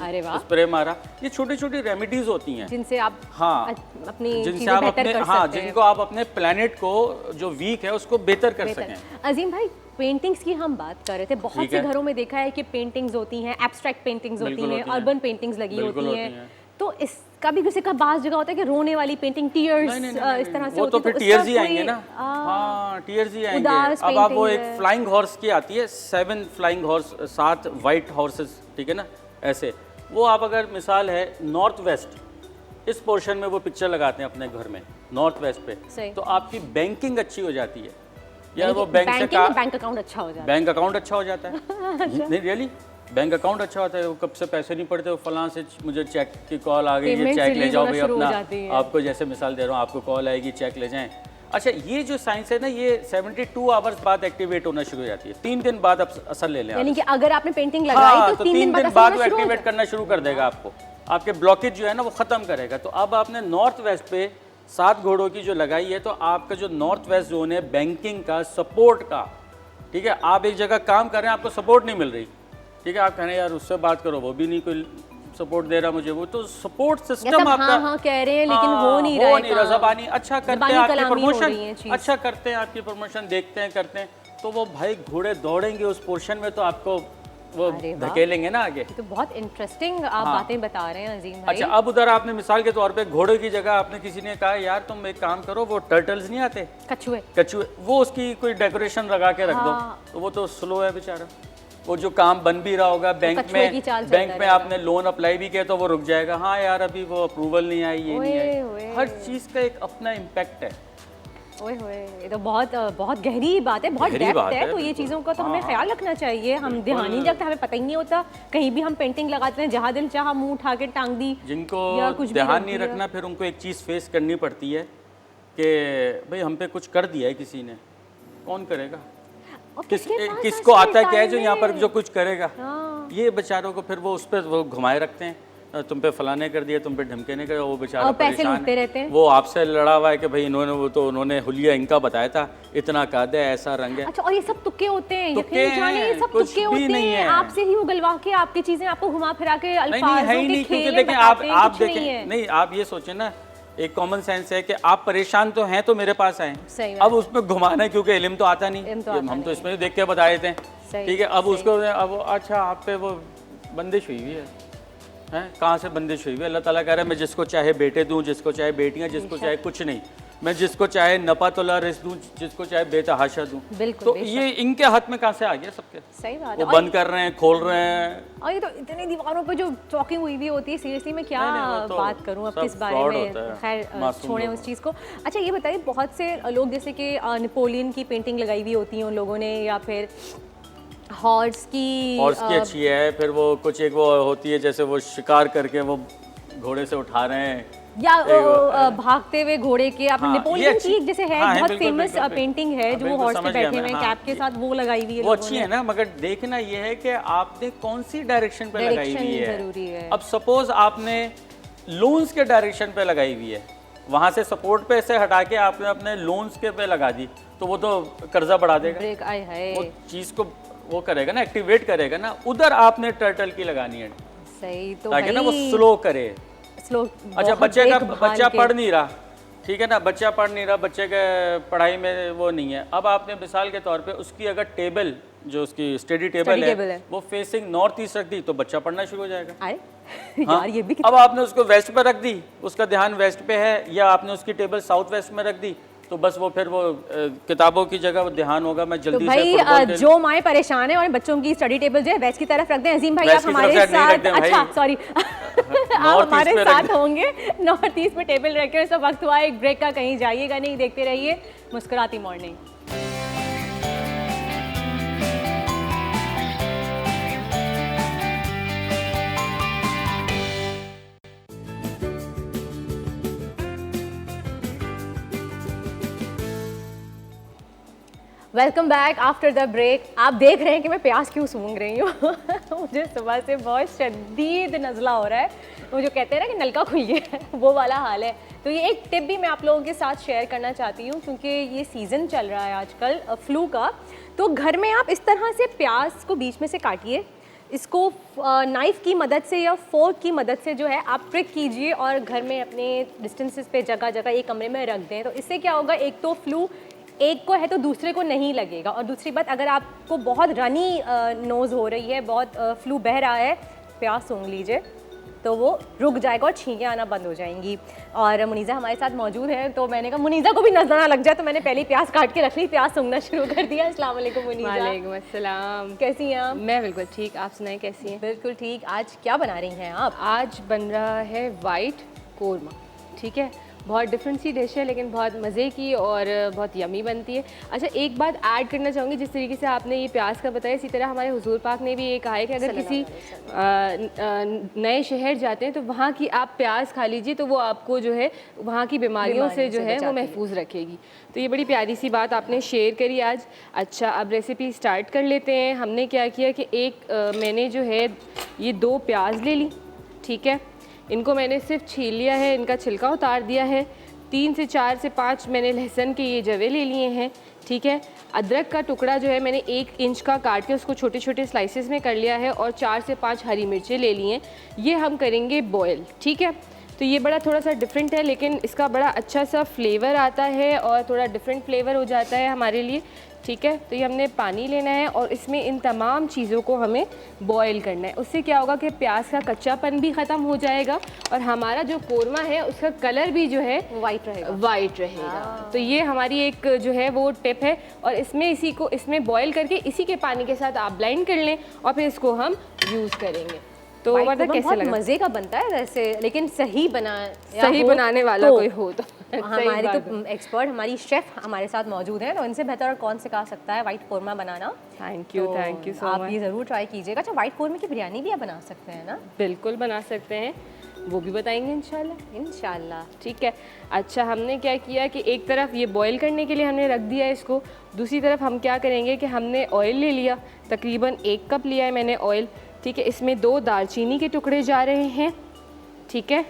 B: अरे वाह,
C: स्प्रे मारा। ये छोटी छोटी रेमेडीज होती हैं
B: जिनसे आप
C: हाँ,
B: अपनी
C: जिनसे
B: चीजें
C: आप
B: बेहतर
C: अपने
B: कर
C: हाँ
B: सकते हैं।
C: जिनको आप अपने प्लेनेट को जो वीक है उसको बेहतर कर
B: बेहतर।
C: सकें।
B: अजीम भाई, पेंटिंग्स की हम बात कर रहे थे, बहुत
C: ठीक
B: से
C: है।
B: घरों में देखा है कि पेंटिंग्स होती हैं, एब्स्ट्रैक्ट पेंटिंग्स होती
C: बिल्कुल
B: हैं,
C: होती हैं।
B: अर्बन पेंटिंग्स लगी
C: बिल्कुल
B: होती
C: होती
B: हैं।
C: हैं।
B: तो इसका भी किसी का बास जगह होता है कि रोने वाली पेंटिंग, टीयर्स
C: नहीं, नहीं, नहीं,
B: इस तरह से
C: वो
B: होती
C: तो
B: है,
C: फिर
B: उसका
C: टीयर्स ही
B: कोई-
C: आएंगे ना। हाँ, टीयर्स ही आएंगे।
B: उदास
C: अब आप वो
B: painting
C: एक
B: है।
C: फ्लाइंग हॉर्स की आती है, 7 फ्लाइंग हॉर्स, 7 वाइट हॉर्सेस, ठीक है ना, ऐसे वो आप अगर मिसाल है नॉर्थ वेस्ट इस पोर्शन में वो पिक्चर लगाते हैं अपने घर में, नॉर्थ वेस्ट पे,
B: सही।
C: तो आपकी बैंकिंग अच्छी हो जाती है। या
B: यानी
C: वो
B: कि
C: बैंक से
B: बैंकिंग में बैंक अकाउंट अच्छा हो जाता है।
C: बैंक अकाउंट अच्छा हो जाता है। नहीं रियली, बैंक अकाउंट अच्छा होता है। वो कब से पैसे नहीं पड़ते, वो फलां से मुझे चेक की कॉल आ गई, ये
B: Payments
C: चेक ले
B: release
C: जाओ
B: होना
C: भाई
B: शुरू हो
C: अपना,
B: जाती है।
C: आपको जैसे मिसाल दे रहा हूँ, आपको कॉल आएगी, चेक ले जाएं। अच्छा, ये जो साइंस है ना, ये 72 आवर्स बाद एक्टिवेट होना शुरू हो जाती है, 3 दिन बाद अब असर ले लें आप।
B: यानी कि अगर आपने पेंटिंग लगाई
C: हाँ,
B: तो 3 दिन बाद असर
C: बाद
B: होना
C: वो
B: शुरू हो
C: एक्टिवेट
B: जाता है।
C: करना शुरू कर देगा आपको, आपके ब्लॉकेज जो है ना वो ख़त्म करेगा। तो अब आपने नॉर्थ वेस्ट पे 7 घोड़ों की जो लगाई है, तो आपका जो नॉर्थ वेस्ट जोन है बैंकिंग का, सपोर्ट का, ठीक है, आप एक जगह काम कर रहे हैं, आपको सपोर्ट नहीं मिल रही, ठीक है, आप कह रहे हैं यार उससे बात करो, वो भी नहीं कोई सपोर्ट दे रहा मुझे, वो तो सपोर्ट
B: ये
C: सिस्टम
B: सब
C: आपका
B: हाँ हाँ कह रहे हैं लेकिन हो नहीं रहा है काम।
C: ज़बानी अच्छा करते
B: ज़बानी
C: हैं, आपकी
B: कलामी हो रही है
C: प्रमोशन
B: चीज़।
C: अच्छा करते हैं, आपकी प्रमोशन देखते हैं, करते हैं, तो वो भाई घोड़े दौड़ेंगे उस पोर्शन में, तो आपको वो
B: अरे वाह।
C: धकेलेंगे ना आगे।
B: ये तो बहुत इंटरेस्टिंग आप
C: हाँ।
B: बातें बता रहे हैं अजीम भाई।
C: अच्छा, अब उधर आपने मिसाल के तौर पे घोड़े की जगह आपने किसी ने कहा यार तुम एक काम करो, वो टर्टल्स नहीं आते
B: कछुए।
C: कछुए, वो उसकी कोई डेकोरेशन लगा के रख
B: हाँ।
C: दो, तो वो तो स्लो है बेचारा, वो जो काम बन भी रहा होगा बैंक
B: कछुए की
C: में,
B: चाल चलता
C: बैंक में
B: रहेगा।
C: आपने लोन अप्लाई भी किया तो वो रुक जाएगा, हाँ यार अभी वो अप्रूवल नहीं आई, ये नहीं
B: ओए,
C: आई।
B: ओए।
C: हर चीज़ का एक अपना इम्पैक्ट है।
B: ओए होए, ये तो बहुत बहुत गहरी बात है, बहुत
C: गहरी
B: डेप्थ
C: बात
B: है,
C: है,
B: तो ये
C: बिल्कुल।
B: चीज़ों का तो हमें
C: हाँ,
B: ख्याल रखना चाहिए। हम ध्यान ही नहीं रखते, हमें पता ही नहीं होता, कहीं भी हम पेंटिंग लगाते हैं, जहाँ दिल चाहा मुंह उठा के टांग दी
C: जिनको
B: या कुछ भी
C: ध्यान
B: रख
C: नहीं
B: दिया।
C: रखना, फिर उनको एक चीज़ फेस करनी पड़ती है कि भाई हम पे कुछ कर दिया है किसी ने, कौन करेगा,
B: और किसके पास
C: किसको
B: आजकल
C: आता है क्या है जो
B: time
C: यहाँ पर
B: है?
C: जो कुछ करेगा।
B: हाँ।
C: ये बेचारों को फिर वो उस पर वो घुमाए रखते हैं, तुम पे फलाने कर दिया, तुम पे ढमके ने कर, वो बेचारा
B: और पैसे
C: परेशान
B: लूटते रहते हैं।
C: वो आपसे लड़ा हुआ है कि भाई इन्होंने वो तो उन्होंने हुलिया इनका बताया था, इतना काद है, ऐसा रंग है।
B: अच्छा, और ये सब तुक्के होते हैं,
C: तुक्के
B: यकीन जाने ये
C: हैं,
B: सब
C: कुछ
B: तुक्के
C: भी
B: होते
C: नहीं
B: हैं,
C: है।
B: आपसे ही उगलवा के आपकी चीजें आपको घुमा फिरा के
C: नहीं नहीं है
B: अल्फाजों
C: ही
B: के
C: नहीं, क्योंकि
B: खेल
C: देखें आप
B: बताते हैं, कुछ नहीं
C: देखें
B: है।
C: नहीं, आप ये सोचें ना, एक कॉमन सेंस है कि आप परेशान तो हैं तो मेरे पास आए,
B: सही बात
C: अब उसमें घुमाना है क्योंकि इल्म तो आता नहीं,
B: इल्म तो
C: ये
B: आता
C: हम तो
B: नहीं
C: इसमें देख के बता देते हैं,
B: सही,
C: ठीक है, अब
B: सही।
C: उसको अब अच्छा आप पे वो बंदिश हुई हुई है, हैं कहाँ से बंदिश हुई हुई है? अल्लाह ताला कह रहा है मैं जिसको चाहे बेटे दूं, जिसको चाहे बेटियां, जिसको चाहे कुछ नहीं, मैं जिसको चाहे नपा तोला रिस्क दूं, जिसको चाहे बेतहाशा दूं।
B: बिल्कुल,
C: तो
B: बेशक।
C: ये इनके हाथ में कहाँ से आ गया सबके,
B: सही बात
C: वो
B: है।
C: बंद कर रहे हैं, खोल रहे हैं।
B: और ये तो इतनी दीवारों पे जो चौकिंग हुई हुई होती है, सीरियसली मैं क्या
C: नहीं, वो तो
B: बात करूं अब
C: सब
B: किस बारे
C: fraud
B: में,
C: होता है,
B: खैर
C: मासूम
B: छोड़ें
C: लोगों
B: उस चीज़ को। अच्छा ये बताइए, बहुत से लोग जैसे कि नेपोलियन की पेंटिंग लगाई हुई होती है उन लोगों ने, या फिर हॉर्स की
C: अच्छी है, फिर वो कुछ एक वो होती है जैसे वो शिकार करके वो घोड़े से उठा रहे हैं,
B: या भागते हुए घोड़े के, आपने
C: हाँ, ये
B: नेपोलियन
C: अच्छी-
B: की एक जैसे है
C: हाँ, है,
B: बहुत
C: बिल्कुल,
B: फेमस
C: बिल्कुल,
B: पेंटिंग है
C: हाँ,
B: जो
C: बिल्कुल,
B: हॉर्स पे
C: समझ गया
B: बैठे हुए
C: मैं,
B: हैं,
C: हाँ,
B: कैप के साथ, वो लगाई हुई है
C: वो
B: लोगों
C: अच्छी
B: ने।
C: है ना, मगर देखना ये है कि आपने कौन सी डायरेक्शन पे लगाई
B: Direction
C: हुई है।
B: जरूरी है।
C: अब सपोज आपने लोन्स के डायरेक्शन पे लगाई हुई है, वहां से सपोर्ट पे से हटा के आपने अपने लोन्स के पे लगा दी, तो वो तो कर्जा बढ़ा देगा,
B: ब्रेक आए है,
C: वो चीज को वो करेगा ना, एक्टिवेट करेगा ना। उधर आपने टर्टल की लगानी है
B: सही तो
C: ताकि ना वो
B: भाई
C: स्लो करे।
B: स्लो।
C: अच्छा, बच्चा पढ़ नहीं रहा, ठीक है ना, बच्चा पढ़ नहीं रहा, बच्चे के पढ़ाई में वो नहीं है, अब आपने मिसाल के तौर पे उसकी अगर टेबल जो उसकी स्टडी टेबल
B: टेबल
C: है
B: है।
C: वो फेसिंग नॉर्थ ईस्ट रख दी तो बच्चा पढ़ना शुरू हो जाएगा।
B: आए
C: हाँ?
B: यार ये भी
C: अब आपने उसको वेस्ट पे रख दी, उसका ध्यान वेस्ट पे है, या आपने उसकी टेबल साउथ वेस्ट में रख दी, तो बस वो फिर वो किताबों की जगह वो ध्यान होगा मैं
B: तो
C: जल्दी से
B: भाई
C: फुटबॉल खेलूं।
B: जो माएँ परेशान है और बच्चों की स्टडी टेबल जो है वेस्ट की तरफ रख दें। अजीम भाई
C: वेस्ट
B: आप
C: की
B: हमारे
C: तरफ नहीं
B: साथ,
C: रखते भाई।
B: अच्छा सॉरी आप
C: नॉर्थ
B: हमारे
C: ईस्ट पे रख
B: साथ
C: दें।
B: होंगे नॉर्थ ईस्ट में टेबल रखे। सब वक्त हुआ एक ब्रेक का, कहीं जाइएगा नहीं, देखते रहिए मुस्कुराती morning. Welcome back after the break. आप देख रहे हैं कि मैं प्याज क्यों सूंघ रही हूँ मुझे सुबह से बहुत शदीद नज़ला हो रहा है। वो जो कहते हैं ना कि नलका खुल गया है वो वाला हाल है। तो ये एक टिप भी मैं आप लोगों के साथ शेयर करना चाहती हूँ क्योंकि ये सीज़न चल रहा है आजकल फ्लू का। तो घर में आप इस तरह से प्याज को बीच में से काटिए, इसको नाइफ़ की मदद से या फोर्क की मदद से जो है आप प्रिक कीजिए और घर में अपने डिस्टेंसेस पे जगह जगह एक कमरे में रख दें। तो इससे क्या होगा, एक तो फ्लू एक को है तो दूसरे को नहीं लगेगा, और दूसरी बात अगर आपको बहुत रनी नोज़ हो रही है, बहुत फ्लू बह रहा है, प्याज सूंघ लीजिए तो वो रुक जाएगा और छींकें आना बंद हो जाएंगी। और मुनीज़ा हमारे साथ मौजूद है तो मैंने कहा मुनीज़ा को भी नजर ना लग जाए, तो मैंने पहले प्याज काट के रख ली, प्याज सूंघना शुरू कर दिया। अस्सलाम वालेकुम मुनीज़ा।
F: वालेकुम अस्सलाम।
B: कैसी हैं आप?
F: मैं बिल्कुल ठीक, आप सुनाएं कैसी हैं?
B: बिल्कुल ठीक। आज क्या बना रही हैं आप?
F: आज बन रहा है वाइट कोरमा, ठीक है। बहुत डिफरेंट सी डिश है लेकिन बहुत मज़े की और बहुत यमी बनती है। अच्छा एक बात ऐड करना चाहूँगी, जिस तरीके से आपने ये प्याज का बताया, इसी तरह हमारे हुजूर पाक ने भी ये कहा है कि अगर किसी नए शहर जाते हैं तो वहाँ की आप प्याज खा लीजिए तो वो आपको जो है वहाँ की बीमारियों से जो है वो महफूज रखेगी। तो ये बड़ी प्यारी सी बात आपने शेयर करी आज। अच्छा अब रेसिपी स्टार्ट कर लेते हैं। हमने क्या किया कि मैंने जो है ये 2 प्याज ले ली, ठीक है। इनको मैंने सिर्फ छील लिया है, इनका छिलका उतार दिया है। 3 से 4 से 5 मैंने लहसुन के ये जवे ले लिए हैं, ठीक है। अदरक का टुकड़ा जो है मैंने 1 इंच का काट के उसको छोटे छोटे स्लाइसेस में कर लिया है, और 4 से 5 हरी मिर्चें ले ली हैं। ये हम करेंगे बॉयल, ठीक है। तो ये बड़ा थोड़ा सा डिफरेंट है लेकिन इसका बड़ा अच्छा सा फ्लेवर आता है और थोड़ा डिफरेंट फ्लेवर हो जाता है हमारे लिए, ठीक है। तो ये हमने पानी लेना है और इसमें इन तमाम चीज़ों को हमें बॉयल करना है। उससे क्या होगा कि प्याज का कच्चापन भी ख़त्म हो जाएगा और हमारा जो कोरमा है उसका कलर भी जो है
B: वाइट रहेगा।
F: वाइट रहेगा। तो ये हमारी एक जो है वो टिप है। और इसमें बॉयल करके इसी के पानी के साथ आप ब्लेंड कर लें और फिर इसको हम यूज़ करेंगे। तो मतलब कैसे लगा?
B: मज़े का बनता है वैसे, लेकिन सही
F: बनाने वाला कोई हो तो
B: हमारी तो एक्सपर्ट, हमारी शेफ हमारे साथ मौजूद है, तो इनसे बेहतर और कौन सिखा सकता है white korma banana.
F: Thank you सो
B: आप
F: मच।
B: ये ज़रूर ट्राई कीजिएगा। अच्छा वाइट कोरमा की बिरयानी भी आप बना सकते हैं ना?
F: बिल्कुल बना सकते हैं, वो भी बताएंगे इंशाल्लाह, ठीक है। अच्छा हमने क्या किया कि एक तरफ ये बॉईल करने के लिए हमने रख दिया इसको, दूसरी तरफ हम क्या करेंगे कि हमने ऑयल ले लिया, तकरीबन 1 कप लिया है मैंने ऑयल, ठीक है। इसमें 2 दालचीनी के टुकड़े जा रहे हैं, ठीक है।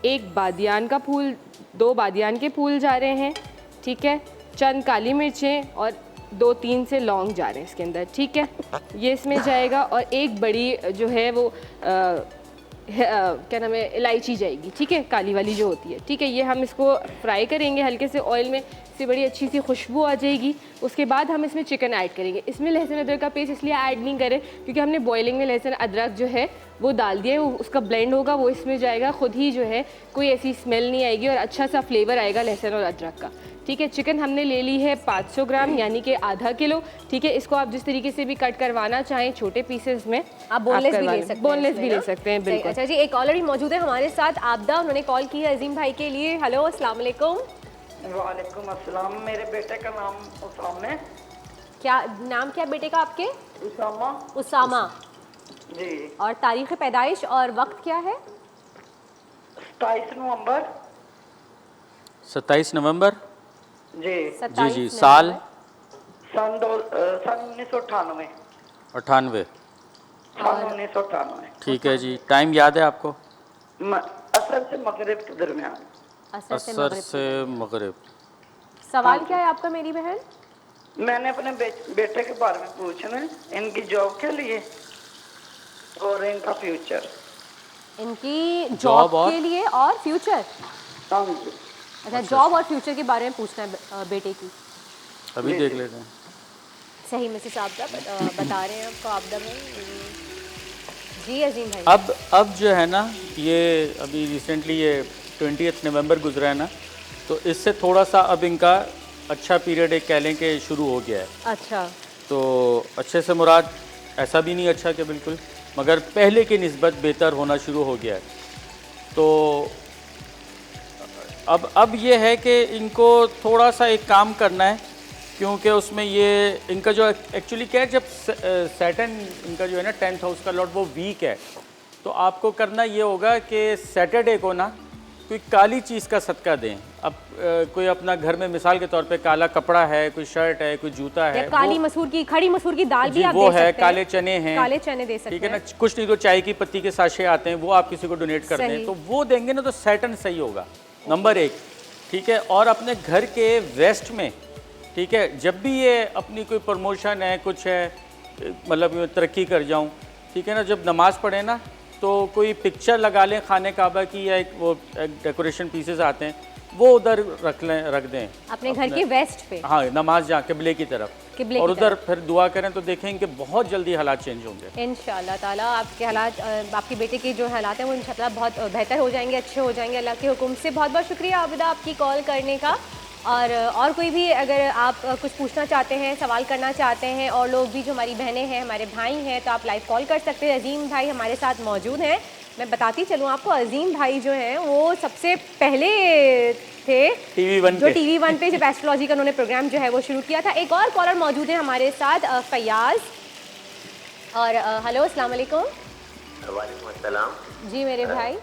F: 2 बादियान के फूल जा रहे हैं, ठीक है। चंद काली मिर्चें और 2-3 से लौंग जा रहे हैं इसके अंदर, ठीक है। ये इसमें जाएगा और 1 बड़ी जो है वो क्या नाम है, इलायची जाएगी, ठीक है, काली वाली जो होती है, ठीक है। ये हम इसको फ्राई करेंगे हल्के से ऑयल में, इससे बड़ी अच्छी सी खुशबू आ जाएगी। उसके बाद हम इसमें चिकन ऐड करेंगे। इसमें लहसुन अदरक का पेस्ट इसलिए ऐड नहीं करें क्योंकि हमने बॉइलिंग में लहसुन अदरक जो है वो डाल दिया है, वो उसका ब्लेंड होगा, वो इसमें जाएगा, खुद ही जो है कोई ऐसी स्मेल नहीं आएगी और अच्छा सा फ्लेवर आएगा लहसुन और अदरक का, ठीक है। चिकन हमने ले ली है 500 ग्राम यानी कि आधा किलो, ठीक है। इसको आप जिस तरीके से भी कट करवाना चाहें छोटे पीसेस में आप बोनलेस भी ले सकते हैं, बिल्कुल।
B: अच्छा जी एक ऑलरेडी मौजूद है हमारे साथ आबदा, उन्होंने कॉल की है अजीम भाई के लिए। हेलो अस्सलाम वालेकुम।
G: वालेकुम अस्सलाम। मेरे बेटे का नाम उसामा है।
B: क्या नाम क्या बेटे का आपके?
G: उसामा जी।
B: और तारीख़ पैदाइश और वक्त क्या है?
G: 27 नवंबर
C: 27 नवंबर
G: जी।
C: जी साल
G: सन 1998
C: 98।
G: सन 1998।
C: ठीक है जी। टाइम याद है आपको?
G: असर से मगरिब के दरमियान।
C: असर से मगरिब।
B: सवाल क्या है आपका मेरी बहन?
G: मैंने अपने बेटे के बारे में पूछना है, इनकी जॉब के लिए और इनका फ्यूचर।
B: इनकी जॉब के लिए और फ्यूचर?
G: हाँ जी।
B: अच्छा जॉब और फ्यूचर के बारे में पूछना है बेटे की।
C: अभी देख लेते हैं।
B: सही मिसेस आबदा बता रहे हैं आपको आबदा भाई। जी अजीम भाई।
C: अब जो है ना, ये अभी रिसेंटली ये 20 नवंबर गुजरा है ना, तो इससे थोड़ा सा अब इनका अच्छा पीरियड एक कह लें कि शुरू हो गया है।
B: अच्छा।
C: तो अच्छे से मुराद ऐसा भी नहीं अच्छा कि बिल्कुल, मगर पहले की निस्बत बेहतर होना शुरू हो गया है। तो अब ये है कि इनको थोड़ा सा एक काम करना है, क्योंकि उसमें ये इनका जो एक्चुअली क्या है, जब सैटर्न इनका जो है ना 10th हाउस का लॉर्ड वो वीक है, तो आपको करना ये होगा कि सैटरडे को ना कोई काली चीज़ का सदका दें। अब कोई अपना घर में मिसाल के तौर पे काला कपड़ा है, कोई शर्ट है, कोई जूता है,
B: काली मसूर की, खड़ी मसूर की दाल भी आप
C: वो
B: दे
C: है,
B: सकते हैं।
C: काले चने हैं,
B: काले चने दे सकते हैं,
C: ठीक है ना। कुछ नहीं तो चाय की पत्ती के साशे आते हैं, वो आप किसी को डोनेट कर दें, तो वो देंगे ना तो सैटर्न सही होगा, नंबर 1, ठीक है। और अपने घर के वेस्ट में, ठीक है, जब भी ये अपनी कोई प्रमोशन है, कुछ है, मतलब मैं तरक्की कर जाऊं, ठीक है ना, जब नमाज़ पढ़े ना तो कोई पिक्चर लगा लें खाने काबा की, या एक वो डेकोरेशन पीसेस आते हैं, वो उधर रख दें
B: अपने घर के वेस्ट पे।
C: हाँ, नमाज जहाँ किबले की तरफ,
B: किबले
C: और
B: की
C: उधर फिर दुआ करें तो देखेंगे बहुत जल्दी हालात चेंज होंगे
B: इंशाल्लाह ताला। आपके हालात, आपके बेटे के जो हालात हैं वो इंशाल्लाह बहुत बेहतर हो जाएंगे, अच्छे हो जाएंगे अल्लाह के हुक्म से। बहुत बहुत शुक्रिया आबिदा आपकी कॉल करने का। और कोई भी अगर आप कुछ पूछना चाहते हैं, सवाल करना चाहते हैं, और लोग भी जो हमारी बहनें हैं, हमारे भाई हैं, तो आप लाइव कॉल कर सकते हैं। अजीम भाई हमारे साथ मौजूद हैं। मैं बताती चलूँ आपको, अजीम भाई जो हैं वो सबसे पहले थे TV1 पे जब एस्ट्रोलॉजी का उन्होंने प्रोग्राम जो है वो शुरू किया था। एक और कॉलर मौजूद है हमारे साथ, फयाज। और हेलो, अस्सलाम वालेकुम।
H: वालेकुम अस्सलाम।
B: जी मेरे भाई।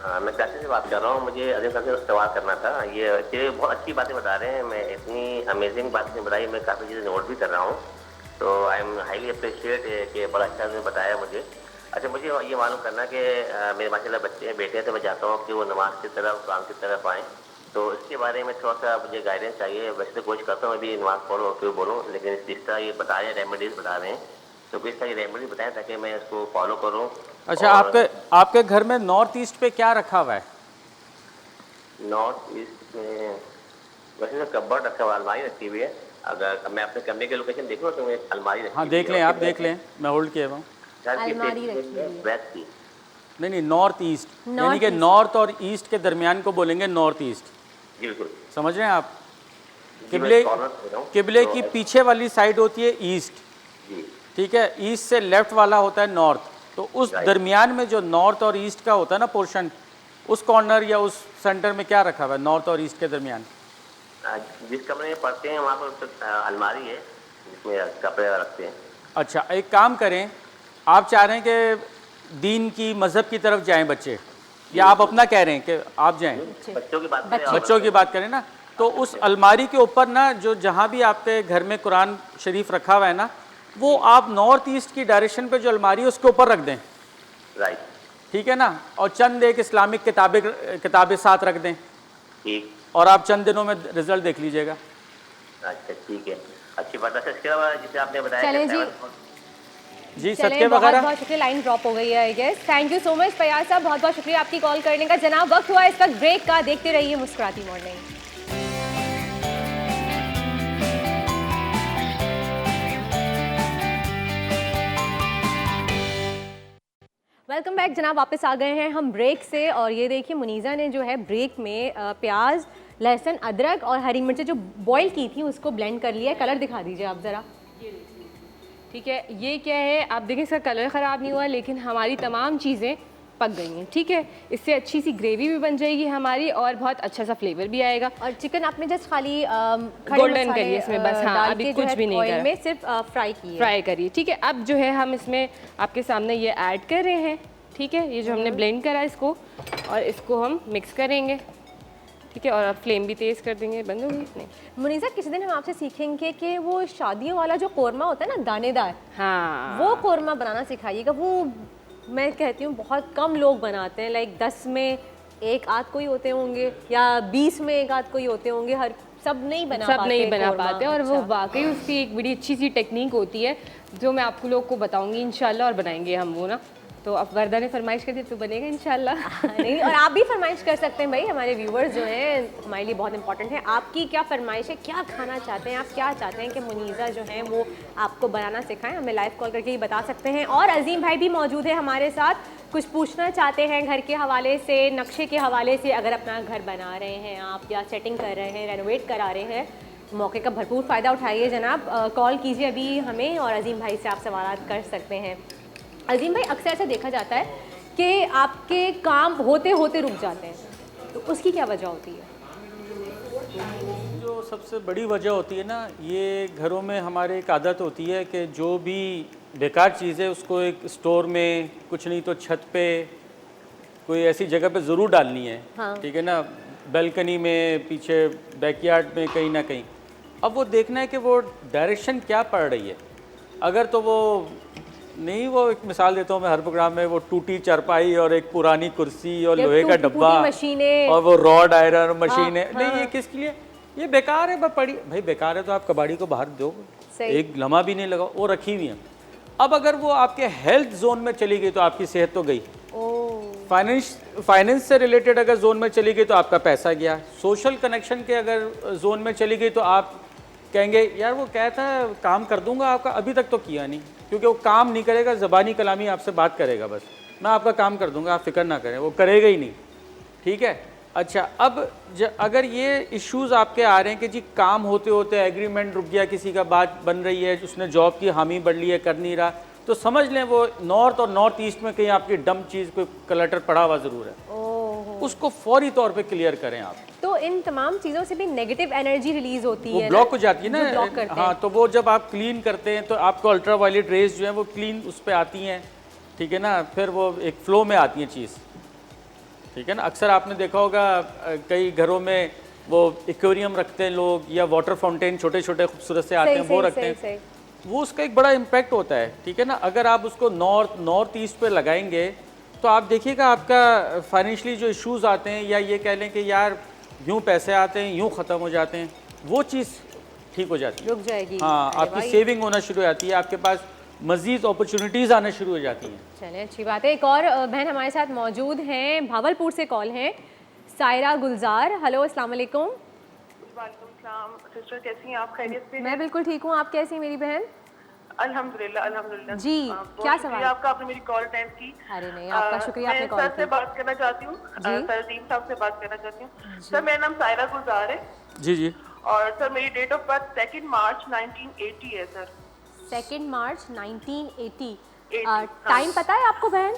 H: हाँ, मैं कराची से बात कर रहा हूँ। मुझे अजीम साहब से सवाल करना था। ये बहुत अच्छी बातें बता रहे हैं, मैं इतनी अमेजिंग बातें बताई, मैं काफ़ी चीज़ें नोट भी कर रहा हूँ, तो आई एम हाईली अप्रिशिएट कि बड़ा अच्छा उन्होंने बताया मुझे। अच्छा, मुझे ये मालूम करना कि मेरे माशाल्लाह बच्चे हैं, बेटे हैं, तो मैं चाहता हूँ कि वो नमाज की तरफ, कुरान की तरफ आएँ, तो इसके बारे में थोड़ा सा मुझे गाइडेंस चाहिए। वैसे तो कोशिश करता हूँ अभी नमाज पढ़ूँ और क्यों बोलूँ, लेकिन जिस तरह ये बताया, रेमेडीज़ बता रहे हैं, तो किस तरह रेमेडीज बताएं ताकि मैं इसको फॉलो करूँ।
C: अच्छा, आपके घर में नॉर्थ ईस्ट पे क्या रखा हुआ है?
H: नॉर्थ ईस्ट में वैसे तो कबर्ड रखा हुआ, अलमारी रखी हुई है। अगर मैं अपने कमरे की लोकेशन देखूँ तो मैं अलमारी रखी।
C: हाँ, देख लें, आप देख लें, मैं होल्ड किया हुआ हूँ।
B: अलमारी रखी है
H: वेस्ट की?
C: नहीं, नॉर्थ ईस्ट, यानी कि नॉर्थ और ईस्ट के दरमियान को बोलेंगे नॉर्थ ईस्ट।
H: जी बिल्कुल,
C: समझ रहे हैं आप? किबले की पीछे वाली साइड होती है ईस्ट, ठीक है, ईस्ट से लेफ्ट वाला होता है नॉर्थ। तो उस दरमियान में जो नॉर्थ और ईस्ट का होता है ना पोर्शन, उस कॉर्नर या उस सेंटर में क्या रखा हुआ है नॉर्थ और ईस्ट के दरमियान?
H: जिस कमरे में पढ़ते हैं वहाँ पर अलमारी है जिसमें कपड़े रखते हैं।
C: अच्छा, एक काम करें, आप चाह रहे हैं कि दीन की, मज़हब की तरफ जाएं बच्चे, या आप अपना कह रहे हैं कि आप जाएं?
H: बच्चों की बात
C: करें ना, तो उस अलमारी के ऊपर ना, जो जहाँ भी आपके घर में कुरान शरीफ रखा हुआ है ना, वो आप नॉर्थ ईस्ट की डायरेक्शन पे जो अलमारी है उसके ऊपर रख दें।
H: राइट,
C: ठीक है ना, और चंद एक इस्लामिक किताबें साथ रख दें।
H: ठीक,
C: और आप चंद दिनों में रिजल्ट देख लीजिएगा।
H: अच्छा ठीक है, अच्छी बात है। इसके अलावा जिसे आपने बताया
B: चलें
C: जी, सदके वगैरह।
B: बहुत शुक्रिया, लाइन ड्रॉप हो गई है I guess. Thank you so much Fayaz साहब, बहुत बहुत शुक्रिया आपकी कॉल करने का। जनाब, वक्त हुआ इस वक्त ब्रेक का, देखते रहिए मुस्कुराती मॉर्निंग। वेलकम बैक जनाब, वापस आ गए हैं हम ब्रेक से। और ये देखिए मुनीज़ा ने जो है ब्रेक में प्याज, लहसुन, अदरक और हरी मिर्चें जो बॉईल की थी उसको ब्लेंड कर लिया है। कलर दिखा दीजिए आप ज़रा।
F: ठीक है, ये क्या है, आप देखें इसका कलर ख़राब नहीं हुआ, लेकिन हमारी तमाम चीज़ें पक गई हैं। ठीक है, इससे अच्छी सी ग्रेवी भी बन जाएगी हमारी, और बहुत अच्छा सा फ्लेवर भी आएगा।
B: और चिकन आपने जस्ट खाली
F: गोल्डन करिए इसमें बस, हाँ, अभी कुछ भी नहीं
B: ऑयल में सिर्फ फ्राई
F: करिए। ठीक है, अब जो है हम इसमें आपके सामने ये ऐड कर रहे हैं। ठीक है, ये जो हमने ब्लेंड करा इसको, और इसको हम मिक्स करेंगे। ठीक है, और अब फ्लेम भी तेज़ कर देंगे। बंद हो गई? नहीं
B: मुनीज़ा, किसी दिन हम आपसे सीखेंगे कि वो शादियों वाला जो कोरमा होता है ना, दानेदार,
F: हाँ,
B: वो कोरमा बनाना सिखाइएगा। वो मैं कहती हूँ बहुत कम लोग बनाते हैं, लाइक 10 में एक आध कोई होते होंगे, या 20 में एक आध कोई होते होंगे, सब नहीं बना पाते।
F: और वो वाकई उसकी एक बड़ी अच्छी सी टेक्निक होती है जो मैं आपको लोग को बताऊंगी इंशाल्लाह, और बनाएंगे हम वो ना। तो अब वर्दा ने फरमाइश कर दी तो बनेगा इंशाल्लाह।
B: नहीं, और आप भी फरमाइश कर सकते हैं भाई, हमारे व्यूवर्स जो हैं हमारे लिए बहुत इंपॉर्टेंट है। आपकी क्या फरमाइश है, क्या खाना चाहते हैं आप, क्या चाहते हैं कि मुनीज़ा जो है वो आपको बनाना सिखाएं, हमें लाइव कॉल करके ही बता सकते हैं। और अजीम भाई भी मौजूद है हमारे साथ, कुछ पूछना चाहते हैं घर के हवाले से, नक्शे के हवाले से, अगर अपना घर बना रहे हैं आप या सेटिंग कर रहे हैं, रेनोवेट करा रहे हैं, मौके का भरपूर फ़ायदा उठाइए जनाब। कॉल कीजिए अभी हमें और अजीम भाई से आप सवाल कर सकते हैं। अजीम भाई, अक्सर ऐसा देखा जाता है कि आपके काम होते होते रुक जाते हैं, तो उसकी क्या वजह होती है?
C: जो सबसे बड़ी वजह होती है ना, ये घरों में हमारे एक आदत होती है कि जो भी बेकार चीज़ है उसको एक स्टोर में, कुछ नहीं तो छत पे, कोई ऐसी जगह पे ज़रूर डालनी है।
B: हाँ।
C: ठीक है ना, बैल्कनी में, पीछे बैकयार्ड में, कहीं ना कहीं। अब वो देखना है कि वो डायरेक्शन क्या पड़ रही है। अगर तो वो नहीं, वो एक मिसाल देता हूँ मैं हर प्रोग्राम में, वो टूटी चारपाई और एक पुरानी कुर्सी और
B: या
C: लोहे का डब्बा
B: मशीनें
C: और वो रॉड आयरन मशीनें,
B: हाँ,
C: नहीं
B: हाँ।
C: ये किसके लिए, ये बेकार है। बस पड़ी भाई, बेकार है तो आप कबाड़ी को बाहर दो,
B: सही।
C: एक लम्हा भी नहीं लगा, वो रखी हुई है। अब अगर वो आपके हेल्थ जोन में चली गई तो आपकी सेहत तो गई, फाइनेंस से रिलेटेड अगर जोन में चली गई तो आपका पैसा गया, सोशल कनेक्शन के अगर जोन में चली गई तो आप कहेंगे यार वो कहता है काम कर दूंगा आपका, अभी तक तो किया नहीं, क्योंकि वो काम नहीं करेगा, ज़बानी कलामी आपसे बात करेगा, बस मैं आपका काम कर दूंगा, आप फिक्र ना करें, वो करेगा ही नहीं। ठीक है, अच्छा अब अगर ये इश्यूज़ आपके आ रहे हैं कि जी काम होते होते एग्रीमेंट रुक गया, किसी का बात बन रही है, उसने जॉब की हामी बढ़ ली है, कर नहीं रहा, तो समझ लें वो नॉर्थ और नॉर्थ ईस्ट में कहीं आपकी डम चीज़ कोई क्लटर पड़ा हुआ ज़रूर है, उसको फौरी तौर पे क्लियर करें आप।
B: तो इन तमाम चीज़ों से भी नेगेटिव एनर्जी रिलीज होती
C: वो
B: है,
C: ब्लॉक हो जाती है
B: जो ब्लॉक
C: ना।
B: करते
C: हाँ,
B: हैं।
C: तो वो जब आप क्लीन करते हैं तो आपको अल्ट्रा वायलेट रेज जो है वो क्लीन उस पर आती हैं, ठीक है ना, फिर वो एक फ्लो में आती है चीज़, ठीक है ना। अक्सर आपने देखा होगा कई घरों में वो एक्वेरियम रखते हैं लोग, या वाटर फाउंटेन छोटे छोटे खूबसूरत से आते हैं वो रखते हैं, वो उसका एक बड़ा इम्पैक्ट होता है। ठीक है ना, अगर आप उसको नॉर्थ ईस्ट पे लगाएंगे तो आप देखिएगा आपका फाइनेंशियली जो इश्यूज़ आते हैं, या ये कह लें कि यार यूँ पैसे आते हैं यूँ ख़त्म हो जाते हैं, वो चीज़ ठीक हो जाती है,
B: रुक जाएगी।
C: हाँ,
B: अरे
C: आपकी
B: भाई।
C: सेविंग होना शुरू हो जाती है, आपके पास मज़ीद अपॉर्चुनिटीज़ आना शुरू हो जाती हैं।
B: चलिए, अच्छी बात है। एक और बहन हमारे साथ मौजूद हैं, भावलपुर से कॉल है, सायरा गुलजार। हेलो, अस्सलाम वालेकुम।
G: वालेकुम सलाम सिस्टर, कैसी हैं आप? खैरियत से?
B: मैं बिल्कुल ठीक हूँ, आप कैसी हैं मेरी बहन?
G: अल्हम्दुलिल्लाह अल्हम्दुलिल्लाह।
B: जी,
G: बहुत
B: क्या
G: शुक्रिया
B: सवाल?
G: आपका, आपने मेरी कॉल अटेंड की।
B: अरे नहीं, आपका शुक्रिया, आपने
G: मैं
B: कॉल
G: सर से
B: की।
G: बात करना चाहती हूँ,
B: जी।
G: सर अजीम साहब से बात करना चाहती हूँ। सर मेरा नाम सायरा गुलजार है,
C: जी जी।
G: और सर मेरी डेट ऑफ बर्थ 2 मार्च 1980 है सर।
B: 2 मार्च 1980।
G: 80, हाँ।
B: टाइम पता है आपको बहन?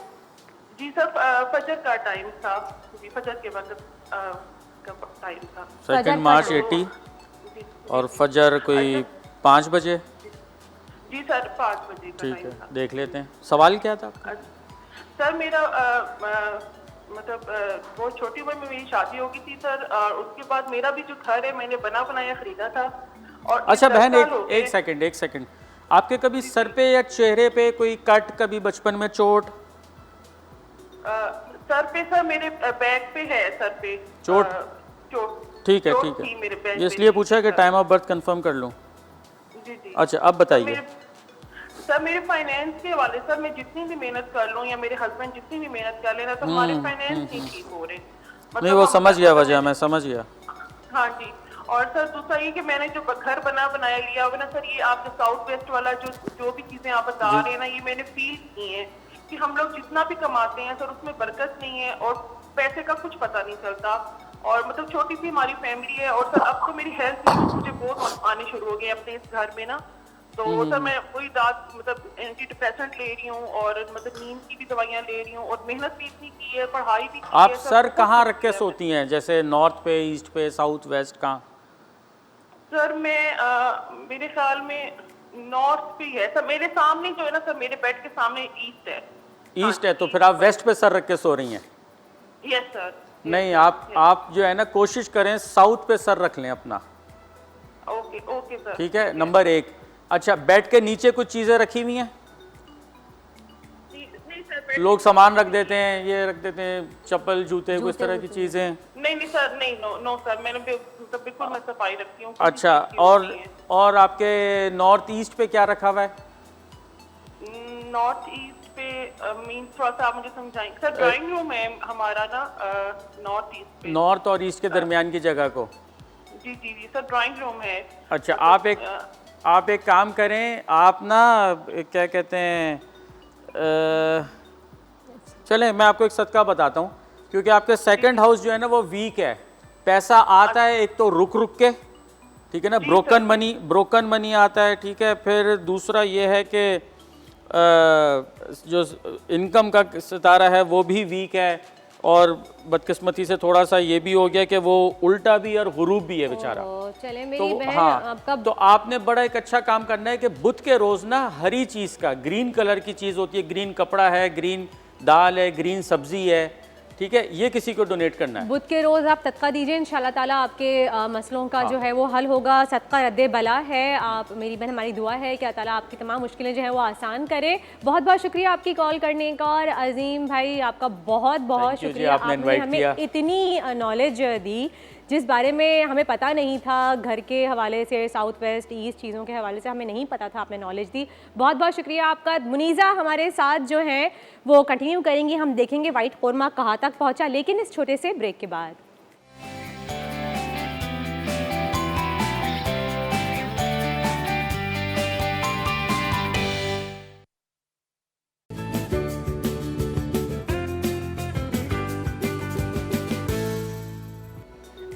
G: जी सर, फजर का टाइम था, जी फजर के वक्त का टाइम था।
C: 2 मार्च 80
G: जी,
C: और फजर कोई 5 बजे।
G: जी सर 5 बजे का
C: ठीक
G: टाइम
C: है,
G: था।
C: देख लेते हैं, सवाल क्या था आपका?
G: सर मेरा मतलब बहुत छोटी उम्र में मेरी शादी हो गई थी सर, और उसके बाद मेरा भी जो घर है मैंने बना बनाया खरीदा था। और
C: अच्छा बहन,
G: 10 साल हो गए।
C: एक सेकंड, आपके कभी सर पे या चेहरे पे कोई कट, कभी बचपन में चोट?
G: सर पे सर मेरे बैक पे है, सर पे
C: चोट?
G: चोट।
C: ठीक है
G: चोट
C: ठीक
G: थी मेरे
C: है,
G: बैक
C: ये
G: पे
C: इसलिए
G: थी,
C: पूछा कि
G: sir.
C: Time of birth confirm कर लूँ।
G: जी जी।
C: अच्छा अब बताइए।
G: सर मेरे फाइनेंस के हवाले सर, मैं जितनी भी मेहनत कर लूँ या मेरे हस्बैंड जितनी भी मेहनत कर लेना, तो हमारे फाइनेंस नहीं ठीक हो रहे।
C: नहीं वो समझ गया वजह, मैं समझ गया।
G: हाँ जी। और सर दूसरा ये कि मैंने जो घर बनाया लिया हुआ ना सर, ये आप जो साउथ वेस्ट वाला जो भी चीजें आप बता रहे हैं ना, ये मैंने फील की है कि हम लोग जितना भी कमाते हैं सर उसमें बरकत नहीं है, और पैसे का कुछ पता नहीं चलता, और मतलब छोटी सी हमारी फैमिली है। और सर अब तो मेरी हेल्थ इश्यूज मुझे बहुत आने शुरू हो गए अपने इस घर में ना, तो सर मैं वही रात मतलब एंटी डिप्रेसेंट ले रही हूँ, और मतलब नींद की भी दवाइयाँ ले रही हूँ, और मेहनत भी इतनी की है, पढ़ाई भी की
C: आप
G: है
C: सर
G: बहुत
C: कहाँ
G: कुछ
C: रख के
G: है।
C: सोती हैं, जैसे नॉर्थ पे, ईस्ट पे, साउथ वेस्ट, कहाँ?
G: सर मैं मेरे ख्याल में नॉर्थ पे है सर, मेरे सामने जो है ना सर, मेरे बेड के सामने ईस्ट है।
C: ईस्ट है, तो फिर आप वेस्ट पे सर रख के सो रही हैं?
G: Yes sir.
C: नहीं, आप जो है ना कोशिश करें साउथ पे सर रख लें अपना।
G: Okay okay sir.
C: ठीक है, नंबर 1। अच्छा, बेड के नीचे कुछ चीज़ें रखी हुई हैं?
G: नहीं सर, बेड
C: लोग सामान रख देते हैं, ये रख देते हैं, चप्पल जूते कुछ तरह की चीज़ें।
G: नहीं सर, नहीं नो सर, मैंने मतलब बिल्कुल मैं सफाई रखती हूँ।
C: अच्छा, और आपके नॉर्थ ईस्ट पे क्या रखा हुआ है?
G: नॉर्थ ईस्ट पे मीन थोड़ा सा आप मुझे समझाएंगे सर? ड्राइंग रूम है हमारा ना नॉर्थ ईस्ट पे।
C: नॉर्थ और ईस्ट के दरमियान की जगह को?
G: जी जी जी सर, ड्राइंग रूम है।
C: अच्छा, आप एक काम करें, आप ना क्या कहते हैं, चलें मैं आपको एक सदका बताता हूँ, क्योंकि आपके सेकंड हाउस जो है ना वो वीक है, पैसा आता है एक तो रुक रुक के, ठीक है ना, ब्रोकन मनी आता है, ठीक है। फिर दूसरा ये है कि जो इनकम का सितारा है वो भी वीक है, और बदकिस्मती से थोड़ा सा ये भी हो गया कि वो उल्टा भी और गुरूब भी है बेचारा।
B: चले
C: तो
B: मेरी बहन
C: हाँ,
B: आपका
C: तो आपने बड़ा एक अच्छा काम करना है कि बुध के रोज़ ना हरी चीज़ का, ग्रीन कलर की चीज़ होती है, ग्रीन कपड़ा है, ग्रीन दाल है, ग्रीन सब्जी है, ठीक है, ये किसी को डोनेट करना है।
B: बुध के रोज़ आप सदका दीजिए, इंशाल्लाह ताला आपके मसलों का जो है वो हल होगा। सदका रद्दे बला है। आप मेरी बहन, हमारी दुआ है कि अल्लाह ताला आपकी तमाम मुश्किलें जो है वो आसान करे। बहुत बहुत शुक्रिया आपकी कॉल करने का, और अजीम भाई आपका बहुत बहुत शुक्रिया, आपने हमें इतनी नॉलेज दी जिस बारे में हमें पता नहीं था, घर के हवाले से, साउथ वेस्ट ईस्ट चीज़ों के हवाले से हमें नहीं पता था, आपने नॉलेज दी, बहुत बहुत शुक्रिया आपका। मुनीज़ा हमारे साथ जो हैं वो कंटिन्यू करेंगी, हम देखेंगे वाइट कोरमा कहाँ तक पहुँचा, लेकिन इस छोटे से ब्रेक के बाद।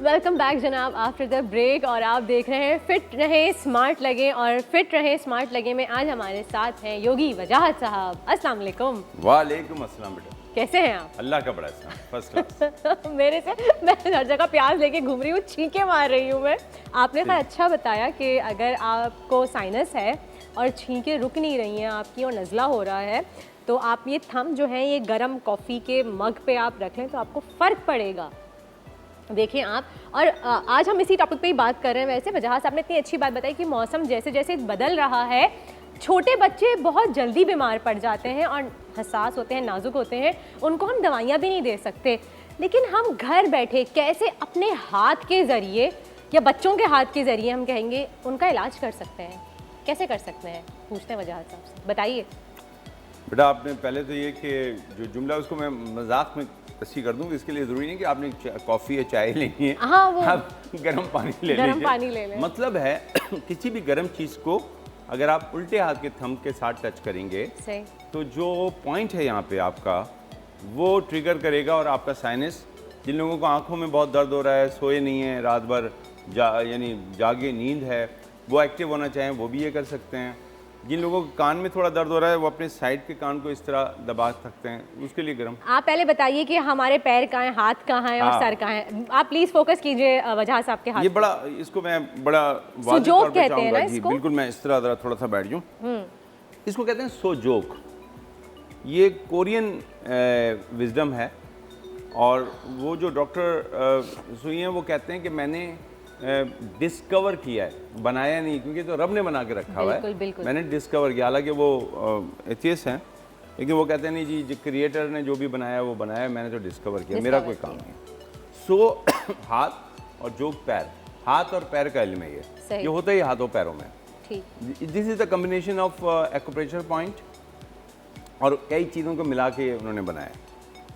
B: वेलकम बैक जनाब आफ्टर द ब्रेक, और आप देख रहे हैं फिट रहे स्मार्ट लगे, और फिट रहे स्मार्ट लगे में आज हमारे साथ हैं योगी वजाहत साहब। अस्सलाम वालेकुम।
I: वालेकुम अस्सलाम बेटा,
B: कैसे हैं आप?
I: अल्लाह का बड़ा एहसान, फर्स्ट क्लास।
B: मेरे से मैं हर जगह प्याज लेके घूम रही हूँ, छींके मार रही हूँ मैं। आपने खैर अच्छा बताया कि अगर आपको साइनस है और छींके रुक नहीं रही हैं आपकी और नज़ला हो रहा है, तो आप ये थंब जो है ये गर्म कॉफ़ी के मग पे आप रख लें तो आपको फ़र्क पड़ेगा। देखें आप, और आज हम इसी टॉपिक पे ही बात कर रहे हैं। वैसे वजह से आपने इतनी अच्छी बात बताई कि मौसम जैसे जैसे बदल रहा है, छोटे बच्चे बहुत जल्दी बीमार पड़ जाते हैं और हसास होते हैं, नाजुक होते हैं, उनको हम दवाइयाँ भी नहीं दे सकते, लेकिन हम घर बैठे कैसे अपने हाथ के ज़रिए या बच्चों के हाथ के ज़रिए हम कहेंगे उनका इलाज कर सकते हैं, कैसे कर सकते हैं, पूछते हैं वजह साहब से, बताइए।
I: बेटा आपने पहले तो ये कि जो जुमला उसको मैं मजाक में तस्वीर कर दूँ, इसके लिए ज़रूरी नहीं कि आपने कॉफ़ी या चाय लेनी है,
B: हाँ, वो
I: आप गर्म पानी ले लीजिए।
B: गर्म पानी ले लें।
I: मतलब है किसी भी गर्म चीज़ को अगर आप उल्टे हाथ के थंब के साथ टच करेंगे
B: सही,
I: तो जो पॉइंट है यहाँ पे आपका वो ट्रिगर करेगा, और आपका साइनस, जिन लोगों को आंखों में बहुत दर्द हो रहा है, सोए नहीं है रात भर, यानी जागे नींद है, वो एक्टिव होना चाहें वो भी ये कर सकते हैं। जिन लोगों को कान में थोड़ा दर्द हो रहा है वो अपने साइड के कान को इस तरह दबा सकते हैं, उसके लिए गर्म।
B: आप पहले बताइए कि हमारे पैर कहाँ हैं, हाथ कहाँ हैं और
I: हाँ।
B: सर कहाँ हैं। आप प्लीज़ फोकस कीजिए वजह साहब के हाथ
I: ये
B: पे।
I: बड़ा, इसको मैं बड़ा वाज़ेह
B: सुजोक
I: तौर पे
B: कहते हैं ना
I: चाहूँगा जी,
B: इसको?
I: बिल्कुल, मैं इस तरह ज़रा थोड़ा सा बैठ जाऊँ। इसको कहते हैं सोजोक। ये कोरियन विजडम है, और वो जो डॉक्टर सुई हैं वो कहते हैं कि मैंने डिस्कवर किया है, बनाया नहीं, क्योंकि तो रब ने बना के रखा हुआ
B: बिल्कुल,
I: है,
B: बिल्कुल।
I: मैंने डिस्कवर किया। हालांकि वो एथियस्ट हैं, लेकिन वो कहते हैं नहीं जी, क्रिएटर ने जो भी बनाया वो बनाया, मैंने तो डिस्कवर किया, मेरा कोई काम नहीं। सो हाथ और जो पैर, हाथ और पैर का इल्म है ये होता ही हाथों पैरों में। This is the combination of acupressure point और कई चीज़ों को मिला के उन्होंने बनाया,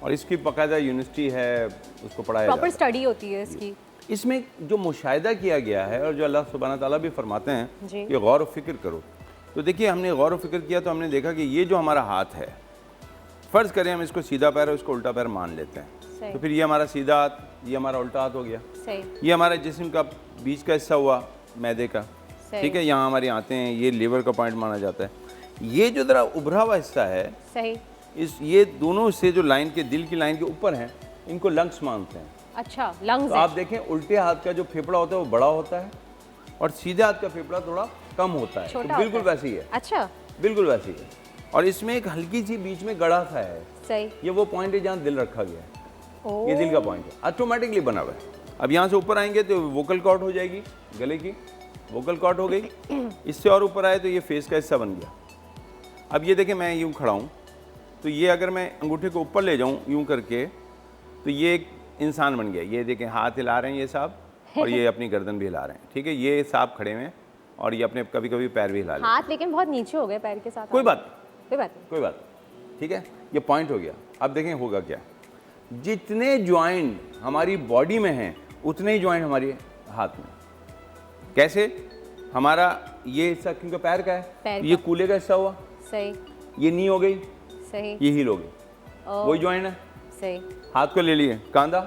I: और इसकी बाकायदा यूनिवर्सिटी है, उसको पढ़ाया
B: प्रॉपर स्टडी होती है इसकी।
I: इसमें जो मुशाहिदा किया गया है और जो अल्लाह सुब्हाना ताला भी फरमाते हैं कि गौर व फिक्र करो, तो देखिए हमने गौर व फिक्र किया तो हमने देखा कि ये जो हमारा हाथ है, फ़र्ज़ करें हम इसको सीधा पैर और इसको उल्टा पैर मान लेते हैं, तो फिर ये हमारा सीधा हाथ, ये हमारा उल्टा हाथ हो गया, ये हमारे जिस्म का बीच का हिस्सा हुआ मैदे का, ठीक है, यहाँ हमारी आते हैं, ये लीवर का पॉइंट माना जाता है। ये जो ज़रा उभरा हुआ हिस्सा है,
B: सही,
I: ये दोनों हिस्से जो लाइन के, दिल की लाइन के ऊपर हैं, इनको लंग्स मानते हैं।
B: अच्छा, लंग्स।
I: तो आप देखें उल्टे हाथ का जो फेफड़ा होता है वो बड़ा होता है, और सीधे हाथ का फेफड़ा थोड़ा कम होता है, तो बिल्कुल वैसे ही है।
B: अच्छा,
I: बिल्कुल वैसे ही है, और इसमें एक हल्की सी बीच में गड़ा सा है,
B: सही,
I: ये वो पॉइंट है जहाँ दिल रखा गया है, ये दिल का पॉइंट है, ऑटोमेटिकली बना हुआ है। अब यहाँ से ऊपर आएंगे तो वोकल कॉर्ड हो जाएगी, गले की वोकल कॉर्ड हो गई, इससे और ऊपर आए तो ये फेस का हिस्सा बन गया। अब ये देखें मैं यूँ खड़ा हूँ, तो ये अगर मैं अंगूठे को ऊपर ले जाऊँ यूँ करके, तो ये एक इंसान बन गया। ये देखें हाथ हिला रहे हैं ये साहब, और ये अपनी गर्दन भी हिला रहे हैं, ठीक है, ये साहब खड़े हैं और ये अपने कभी कभी पैर भी हिला रहे हैं।
B: हाथ लेकिन बहुत नीचे हो गए पैर के साथ।
I: कोई बात
B: कोई बात नहीं,
I: कोई बात, ठीक है, ये पॉइंट हो गया। अब देखें होगा क्या, जितने ज्वाइंट हमारी बॉडी में हैं उतने ही ज्वाइंट हमारे हाथ में। कैसे? हमारा ये हिस्सा क्योंकि पैर का है,
B: पैर
I: ये
B: का।
I: कूल्हे का हिस्सा हुआ,
B: सही
I: ये नी हो गई,
B: सही
I: ये हील हो गई, वही ज्वाइंट है।
B: सही।
I: हाथ को ले लिए, कांधा,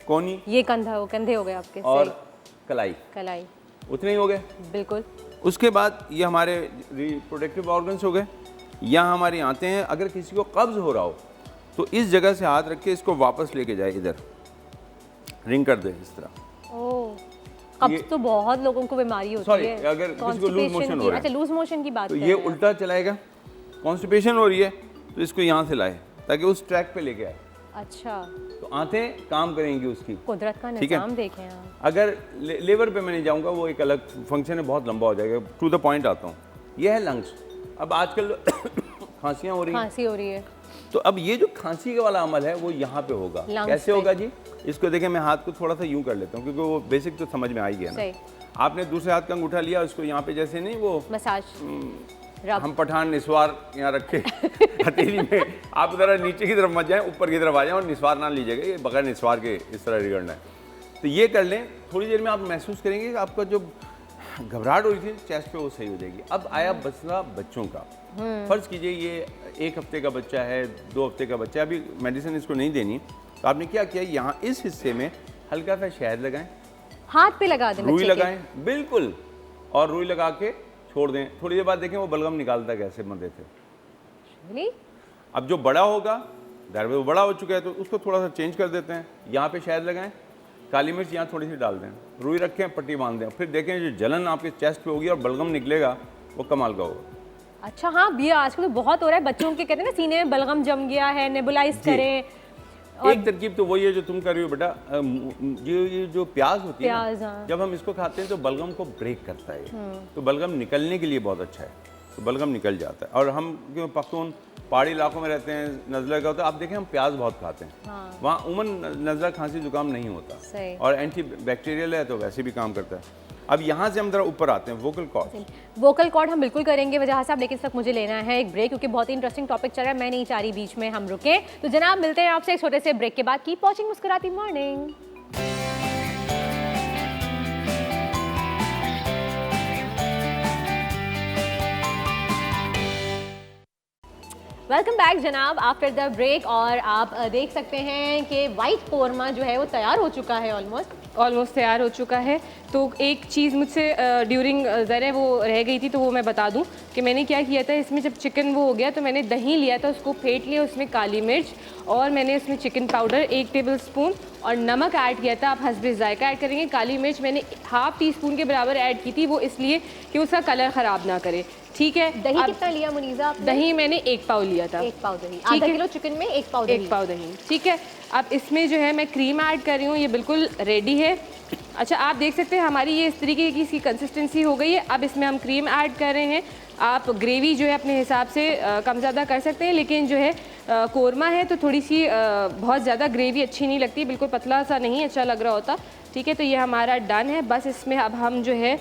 I: कोनी
B: ये कंधे हो गए आपके।
I: और
B: सही।
I: कलाई,
B: कलाई।
I: उतने ही हो गए।
B: बिल्कुल।
I: उसके बाद ये हमारे रिप्रोडक्टिव ऑर्गन्स हो गए। यहाँ हमारी आते हैं, अगर किसी को कब्ज़ हो रहा हो तो इस जगह से हाथ रख के इसको वापस लेके जाए, इधर रिंग कर दे इस तरह।
B: ओह, कब्ज तो बहुत लोगों को बीमारी होती
I: सॉरी,
B: है।
I: अगर किसी को लूज मोशन हो रहा
B: अच्छा,
I: है
B: लूज मोशन की बात
I: तो
B: कर
I: ये
B: रहे हैं।
I: उल्टा चलाएगा। कॉन्स्टिपेशन हो रही है तो इसको यहाँ से लाए ताकि उस ट्रैक पे लेके आए,
B: अच्छा,
I: तो आंतें काम करेंगी उसकी।
B: कुदरत का
I: ठीक है?
B: निजाम देखें आप।
I: अगर लेवर पे मैं नहीं जाऊंगा, वो एक अलग फंक्शन है, बहुत लंबा हो जाएगा। टू द पॉइंट आता हूँ, ये है लंग्स। अब आजकल खांसियाँ हो रही हैं,
B: खांसी हो रही है।
I: तो अब ये जो खांसी वाला अमल है वो यहाँ पे होगा।
B: Lungs
I: कैसे
B: पे।
I: होगा जी? इसको देखें, मैं हाथ को थोड़ा सा यूं कर लेता हूँ क्योंकि वो बेसिक तो समझ में आ ही गया ना।
B: सही।
I: आपने दूसरे हाथ का अंगूठा लिया, उसको यहाँ पे जैसे नहीं वो
B: मसाज। रब।
I: हम पठान निस्वार यहाँ रखे हथेली में, आप ज़रा नीचे की तरफ मत जाएं, ऊपर की तरफ आ जाएं और निस्वार ना लीजिएगा, ये बगैर निस्वार के इस तरह रिगड़ना है। तो ये कर लें, थोड़ी देर में आप महसूस करेंगे कि आपका जो घबराहट हो रही थी चेस्ट पे वो सही हो जाएगी। अब आया मसला बच्चों का। फर्ज कीजिए ये 1 हफ्ते का बच्चा है, 2 हफ्ते का बच्चा है, अभी मेडिसिन इसको नहीं देनी, तो आपने क्या किया, यहाँ इस हिस्से में हल्का सा शहद लगाएं,
B: हाथ पे लगा दें
I: रुई
B: बच्चे के।
I: लगाएं, बिल्कुल, और रुई लगा के छोड़ दें। थोड़ी देर बाद देखें वो बलगम निकालता कैसे मजे थे।
B: Really?
I: अब जो बड़ा होगा, ज़ाहिर है वो बड़ा हो चुका है, तो उसको थोड़ा सा चेंज कर देते हैं। यहाँ पे शहद लगाएं, काली मिर्च यहाँ थोड़ी सी डाल दें, रुई रखें, पट्टी बांध दें, फिर देखें जो जलन आपके चेस्ट पे होगी और बलगम निकलेगा, वो कमाल का होगा।
B: अच्छा, हाँ, ये आजकल तो बहुत हो रहा है, बच्चों के कहते हैं ना सीने में बलगम जम गया है, नेबुलाइज
I: जी।
B: करें।
I: एक तरकीब तो वही है जो तुम कर रही हो बेटा। ये जो प्याज होती है
B: प्याज,
I: ना,
B: हाँ।
I: जब हम इसको खाते हैं तो बलगम को ब्रेक करता है, तो बलगम निकलने के लिए बहुत अच्छा है, तो बलगम निकल जाता है। और हम क्यों पख्तून पहाड़ी इलाकों में रहते हैं, नज़ला का होता है, आप देखें हम प्याज बहुत खाते हैं, वहाँ उमन नज़ला खांसी जुकाम नहीं होता,
B: सही।
I: और एंटी बैक्टीरियल है तो वैसे भी काम करता है। अब यहाँ से हम जरा ऊपर आते हैं, वोकल कॉर्ड।
B: वोकल कॉर्ड हम बिल्कुल करेंगे वजह साहब, लेकिन इस वक्त मुझे लेना है एक ब्रेक क्योंकि बहुत ही इंटरेस्टिंग टॉपिक चल रहा है। मैं नहीं चाह रही बीच में हम रुकें, तो जनाब मिलते हैं आपसे एक छोटे से ब्रेक के बाद। कीप वॉचिंग मुस्कुराती मॉर्निंग। वेलकम बैक जनाब आफ्टर द ब्रेक। और आप देख सकते हैं कि वाइट कोरमा जो है वो तैयार हो चुका है,
F: ऑलमोस्ट तैयार हो चुका है। तो एक चीज़ मुझसे ड्यूरिंग ज़रा वो रह गई थी, तो वो मैं बता दूं कि मैंने क्या किया था। इसमें जब चिकन वो हो गया तो मैंने दही लिया था, उसको फेंट लिया, उसमें काली मिर्च और मैंने उसमें चिकन पाउडर 1 टेबलस्पून और नमक ऐड किया था। आप हस्बे ज़ायका ऐड करेंगे। काली मिर्च मैंने ½ टीस्पून के बराबर ऐड की थी, वो इसलिए कि उसका कलर ख़राब ना करे। ठीक है।
B: दही कितना लिया मुनीज़ा आपने?
F: दही मैंने 1 पाव लिया था।
B: 1 पाव दही,
F: ठीक
B: आधा
F: है।
B: किलो चिकन में 1 पाव दही।
F: 1 पाव दही, ठीक है। अब इसमें जो है मैं क्रीम ऐड कर रही हूँ, ये बिल्कुल रेडी है। अच्छा, आप देख सकते हैं हमारी ये इस तरीके की इसकी कंसिस्टेंसी हो गई है। अब इसमें हम क्रीम ऐड कर रहे हैं। आप ग्रेवी जो है अपने हिसाब से कम ज़्यादा कर सकते हैं, लेकिन जो है कोरमा है तो थोड़ी सी बहुत ज़्यादा ग्रेवी अच्छी नहीं लगती, बिल्कुल पतला सा नहीं अच्छा लग रहा होता। ठीक है, तो ये हमारा डन है। बस इसमें अब हम जो है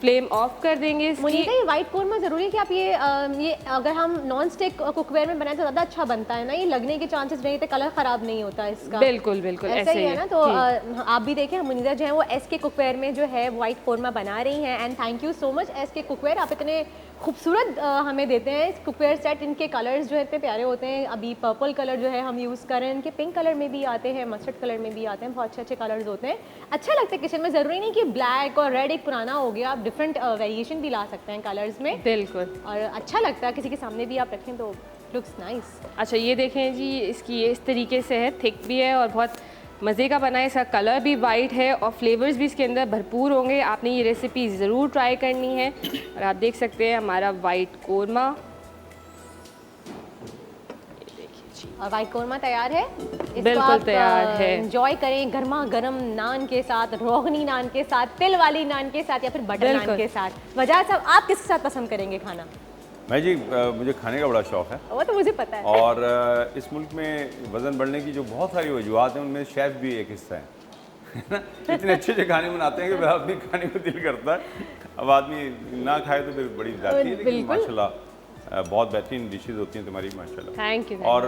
F: फ्लेम ऑफ कर देंगे इसकी।
B: मुनीज़ा, ये वाइट कोरमा ज़रूरी है कि आप ये अगर हम नॉन स्टिक कुकवेयर में बनाए तो ज़्यादा अच्छा बनता है ना, ये लगने के चांसेस नहीं थे, कलर ख़राब नहीं होता इसका।
F: बिल्कुल बिल्कुल
B: ऐसा ही है ना। तो आप भी देखें, मुनीज़ा जो है वो SK कुकवेयर में जो है वाइट कोरमा बना रही हैं। And thank you so much SK cookware, आप इतने खूबसूरत हमें देते हैं कुकवेयर सेट। इनके कलर्स जो है इतने प्यारे होते हैं। अभी पर्पल कलर जो है हम यूज़ कर रहे हैं, इनके पिंक कलर में भी आते हैं, मस्टर्ड कलर में भी आते हैं, बहुत अच्छे अच्छे कलर्स होते हैं। अच्छा लगता है किचन में, ज़रूरी नहीं कि ब्लैक और रेड एक पुराना हो गया, आप डिफरेंट वेरिएशन भी ला सकते हैं कलर्स में।
F: बिल्कुल,
B: और अच्छा लगता है किसी के सामने भी आप रखें तो लुक्स नाइस।
F: अच्छा, ये देखें जी, इसकी ये इस तरीके से है, थिक भी है और बहुत मज़े का बना है। इसका कलर भी वाइट है और फ्लेवर्स भी इसके अंदर भरपूर होंगे। आपने ये रेसिपी ज़रूर ट्राई करनी है। और आप देख सकते हैं हमारा वाइट कोरमा,
B: और वाइट कोरमा तैयार है।
F: बिल्कुल तैयार है।
B: एंजॉय करें गर्मा गर्म नान के साथ, रोगनी नान के साथ, तिल वाली नान के साथ या फिर बटर नान के साथ। वजह साहब, आप किसके साथ पसंद करेंगे खाना?
I: मैं जी मुझे खाने का बड़ा शौक़ है,
B: वो तो मुझे पता है।
I: और इस मुल्क में वज़न बढ़ने की जो बहुत सारी वजूहत हैं उनमें शेफ़ भी एक हिस्सा है ना। इतने अच्छे अच्छे खाने बनाते हैं कि आदमी खाने को दिल करता है। अब आदमी ना खाए तो फिर बड़ी जाती है, लेकिन माशाल्लाह बहुत बेहतरीन डिशेज होती हैं तुम्हारी माशाल्लाह।
F: Thank you.
I: और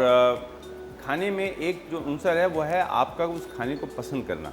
I: खाने में एक जो अंसर है वो है आपका उस खाने को पसंद करना।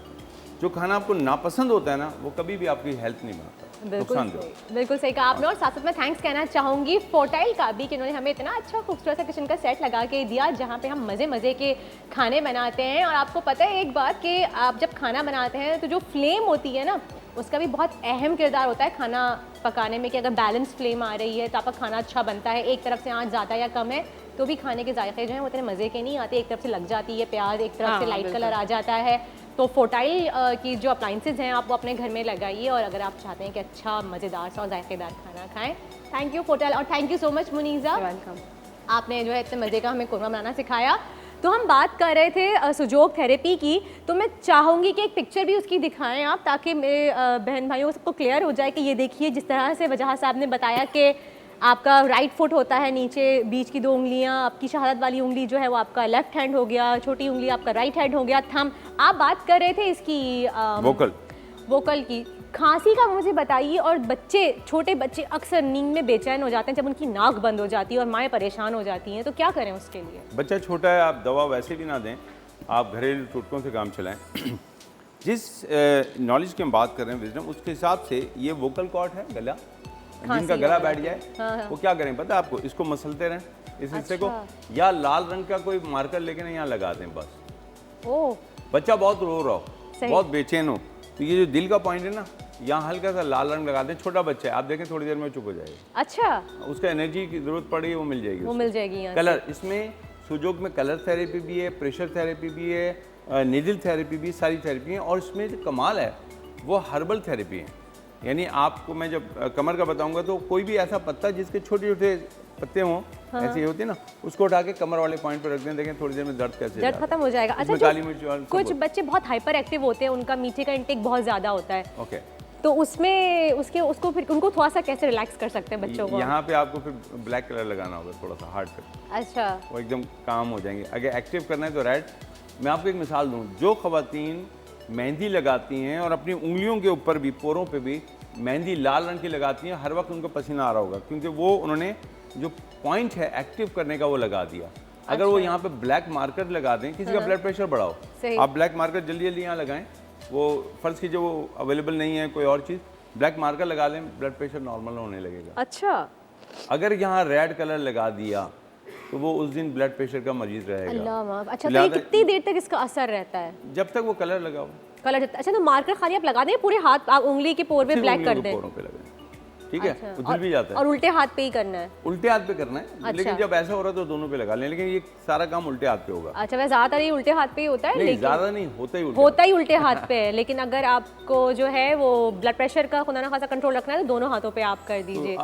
I: जो खाना आपको नापसंद होता है ना, वो कभी भी आपकी हेल्थ नहीं बनाता, नुकसान देता।
B: बिल्कुल सही कहा आपने। और साथ साथ में थैंक्स कहना चाहूँगी फोर्टाइल का भी कि उन्होंने हमें इतना अच्छा खूबसूरत सा किचन का सेट लगा के दिया जहाँ पे हम मज़े के खाने बनाते हैं। और आपको पता है एक बात कि आप जब खाना बनाते हैं तो जो फ्लेम होती है ना, उसका भी बहुत अहम किरदार होता है खाना पकाने में, कि अगर बैलेंस फ्लेम आ रही है तो आपका खाना अच्छा बनता है। एक तरफ से आँच ज़्यादा या कम है तो भी खाने के जायके जो हैं वो इतने मज़े के नहीं आते। एक तरफ से लग जाती है प्याज, एक तरफ से लाइट कलर आ जाता है। तो फोर्टाइल की जो अप्लाइंसेज हैं आप वो अपने घर में लगाइए, और अगर आप चाहते हैं कि अच्छा मज़ेदार सा और जायकेदार खाना खाएं। थैंक यू फोर्टाइल, और thank you so much Muniza,
F: welcome.
B: आपने जो है इतने मज़े का हमें कोरमा बनाना सिखाया। तो हम बात कर रहे थे सुजोग थेरेपी की, तो मैं चाहूँगी कि एक पिक्चर भी उसकी दिखाएं आप, ताकि मेरे बहन भाइयों सबको क्लियर हो जाए कि ये देखिए जिस तरह से वजह साहब ने बताया कि आपका राइट फुट होता है, नीचे बीच की 2 उंगलियां, आपकी शहादत वाली उंगली जो है वो आपका लेफ्ट हैंड हो गया, छोटी उंगली आपका राइट हैंड हो गया, थंब। आप बात कर रहे थे इसकी वोकल की। खांसी का मुझे बताइए। और बच्चे, छोटे बच्चे अक्सर नींद में बेचैन हो जाते हैं जब उनकी नाक बंद हो जाती है और माएँ परेशान हो जाती हैं, तो क्या करें उसके लिए?
I: बच्चा छोटा है, आप दवा वैसे भी ना दें, आप घरेलू टोटकों से काम चलाएं। जिस नॉलेज की हम बात कर रहे हैं, विजडम, उसके हिसाब से ये वोकल कॉर्ड है, गला, जिनका गला बैठ जाए, वो क्या करें पता है आपको? इसको मसलते रहें इस हिस्से को, या लाल रंग का कोई मार्कर लेके ना यहाँ लगा दें बस। बच्चा बहुत रो रहा हो, बहुत बेचैन हो, तो ये जो दिल का पॉइंट है ना, यहाँ हल्का सा लाल रंग लगा दें। छोटा बच्चा है, आप देखें थोड़ी देर में चुप हो जाएगा।
B: अच्छा,
I: उसका एनर्जी की जरूरत पड़ी है, वो मिल जाएगी,
B: वो मिल जाएगी।
I: कलर, इसमें सुजोग में कलर थेरेपी भी है, प्रेशर थेरेपी भी है, नीडल थेरेपी भी, सारी थेरेपी है। और इसमें जो कमाल है वो हर्बल थेरेपी है। यानी आपको मैं जब कमर का बताऊंगा तो कोई भी ऐसा पत्ता जिसके छोटे छोटे पत्ते हों, ऐसे होते हैं ना, उसको उठा के कमर वाले पॉइंट पर रख दें, देखें थोड़ी देर में दर्द कैसे
B: दर्द खत्म हो जाएगा। अच्छा,
I: काली मिर्च,
B: कुछ बच्चे बहुत हाइपर एक्टिव होते हैं, उनका मीठे का इंटेक बहुत ज़्यादा होता है,
I: ओके,
B: तो उसमें उसको फिर उनको थोड़ा सा कैसे रिलैक्स कर सकते हैं बच्चों को?
I: यहाँ पे आपको फिर ब्लैक कलर लगाना होगा, थोड़ा सा हार्ड कर।
B: अच्छा,
I: वो एकदम काम हो जाएंगे। अगर एक्टिव करना है तो रेड। मैं आपको एक मिसाल दूँ, जो ख़वातीन मेहंदी लगाती हैं और अपनी उंगलियों के ऊपर भी, पोरों पे भी मेहंदी लाल रंग की लगाती हैं, हर वक्त उनको पसीना आ रहा होगा, क्योंकि वो उन्होंने जो पॉइंट है एक्टिव करने का वो लगा दिया। अगर वो यहाँ पे ब्लैक मार्कर लगा दें, किसी का ब्लड प्रेशर बढ़ाओ, आप ब्लैक मार्कर जल्दी जल्दी यहाँ लगाएं, वो फ़र्ज़ कीजिए वो अवेलेबल नहीं है कोई और चीज़, ब्लैक मार्कर लगा लें, ब्लड प्रेशर नॉर्मल होने लगेगा।
B: अच्छा,
I: अगर यहाँ रेड कलर लगा दिया तो वो उस दिन ब्लड प्रेशर का मरीज रहेगा।
B: अल्लाह माफ़। अच्छा, तो ये कितनी देर तक इसका असर रहता है?
I: जब तक वो कलर लगाओ।
B: कलर, अच्छा, तो मार्कर खाली आप लगा दें पूरे हाथ, आप उंगली के पोर पे ब्लैक कर दें,
I: पोरों पे लगाएं, ठीक है? उधर भी जाता है।
B: और उल्टे हाथ पे ही करना है?
I: उल्टे हाथ पे करना है, लेकिन जब ऐसा हो रहा है तो दोनों पे लगा लें, लेकिन ये सारा काम उल्टे हाथ पे होगा।
B: अच्छा, वैसे ज़्यादातर ये उल्टे हाथ पे ही होता है?
I: नहीं, ज़्यादा नहीं,
B: होता ही उल्टे हाथ पे है, लेकिन अगर आपको जो है वो ब्लड प्रेशर का खुदा ना खासा कंट्रोल रखना है तो दोनों हाथों पे आप कर दीजिए।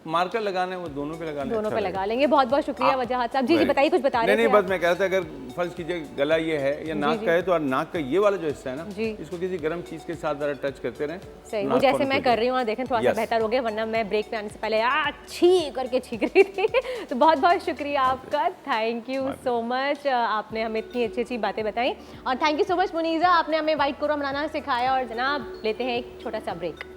I: मार्कर लगाने वो दोनों पे लगा लें,
B: दोनों पे लगा लेंगे। बहुत बहुत शुक्रिया वजह साहब। जी बताइए, कुछ बता रहे थे?
I: नहीं, बस मैं कहता अगर फर्ज कीजिए गला ये है या नाक का है, तो नाक का ये वाला जो हिस्सा है ना, इसको किसी गर्म चीज के साथ जरा टच करते रहें।
B: सही, वो जैसे मैं कर रही हूँ, देखें थोड़ा सा बेहतर हो गया, वरना मैं ब्रेक पे आने से पहले छी करके छींक रही थी। तो बहुत बहुत शुक्रिया आपका, थैंक यू सो मच। आपने हमें इतनी अच्छी अच्छी बातें बताई, और thank you so much Muniza, आपने हमें वाइट कोरमा बनाना सिखाया। और जनाब लेते हैं एक छोटा सा ब्रेक।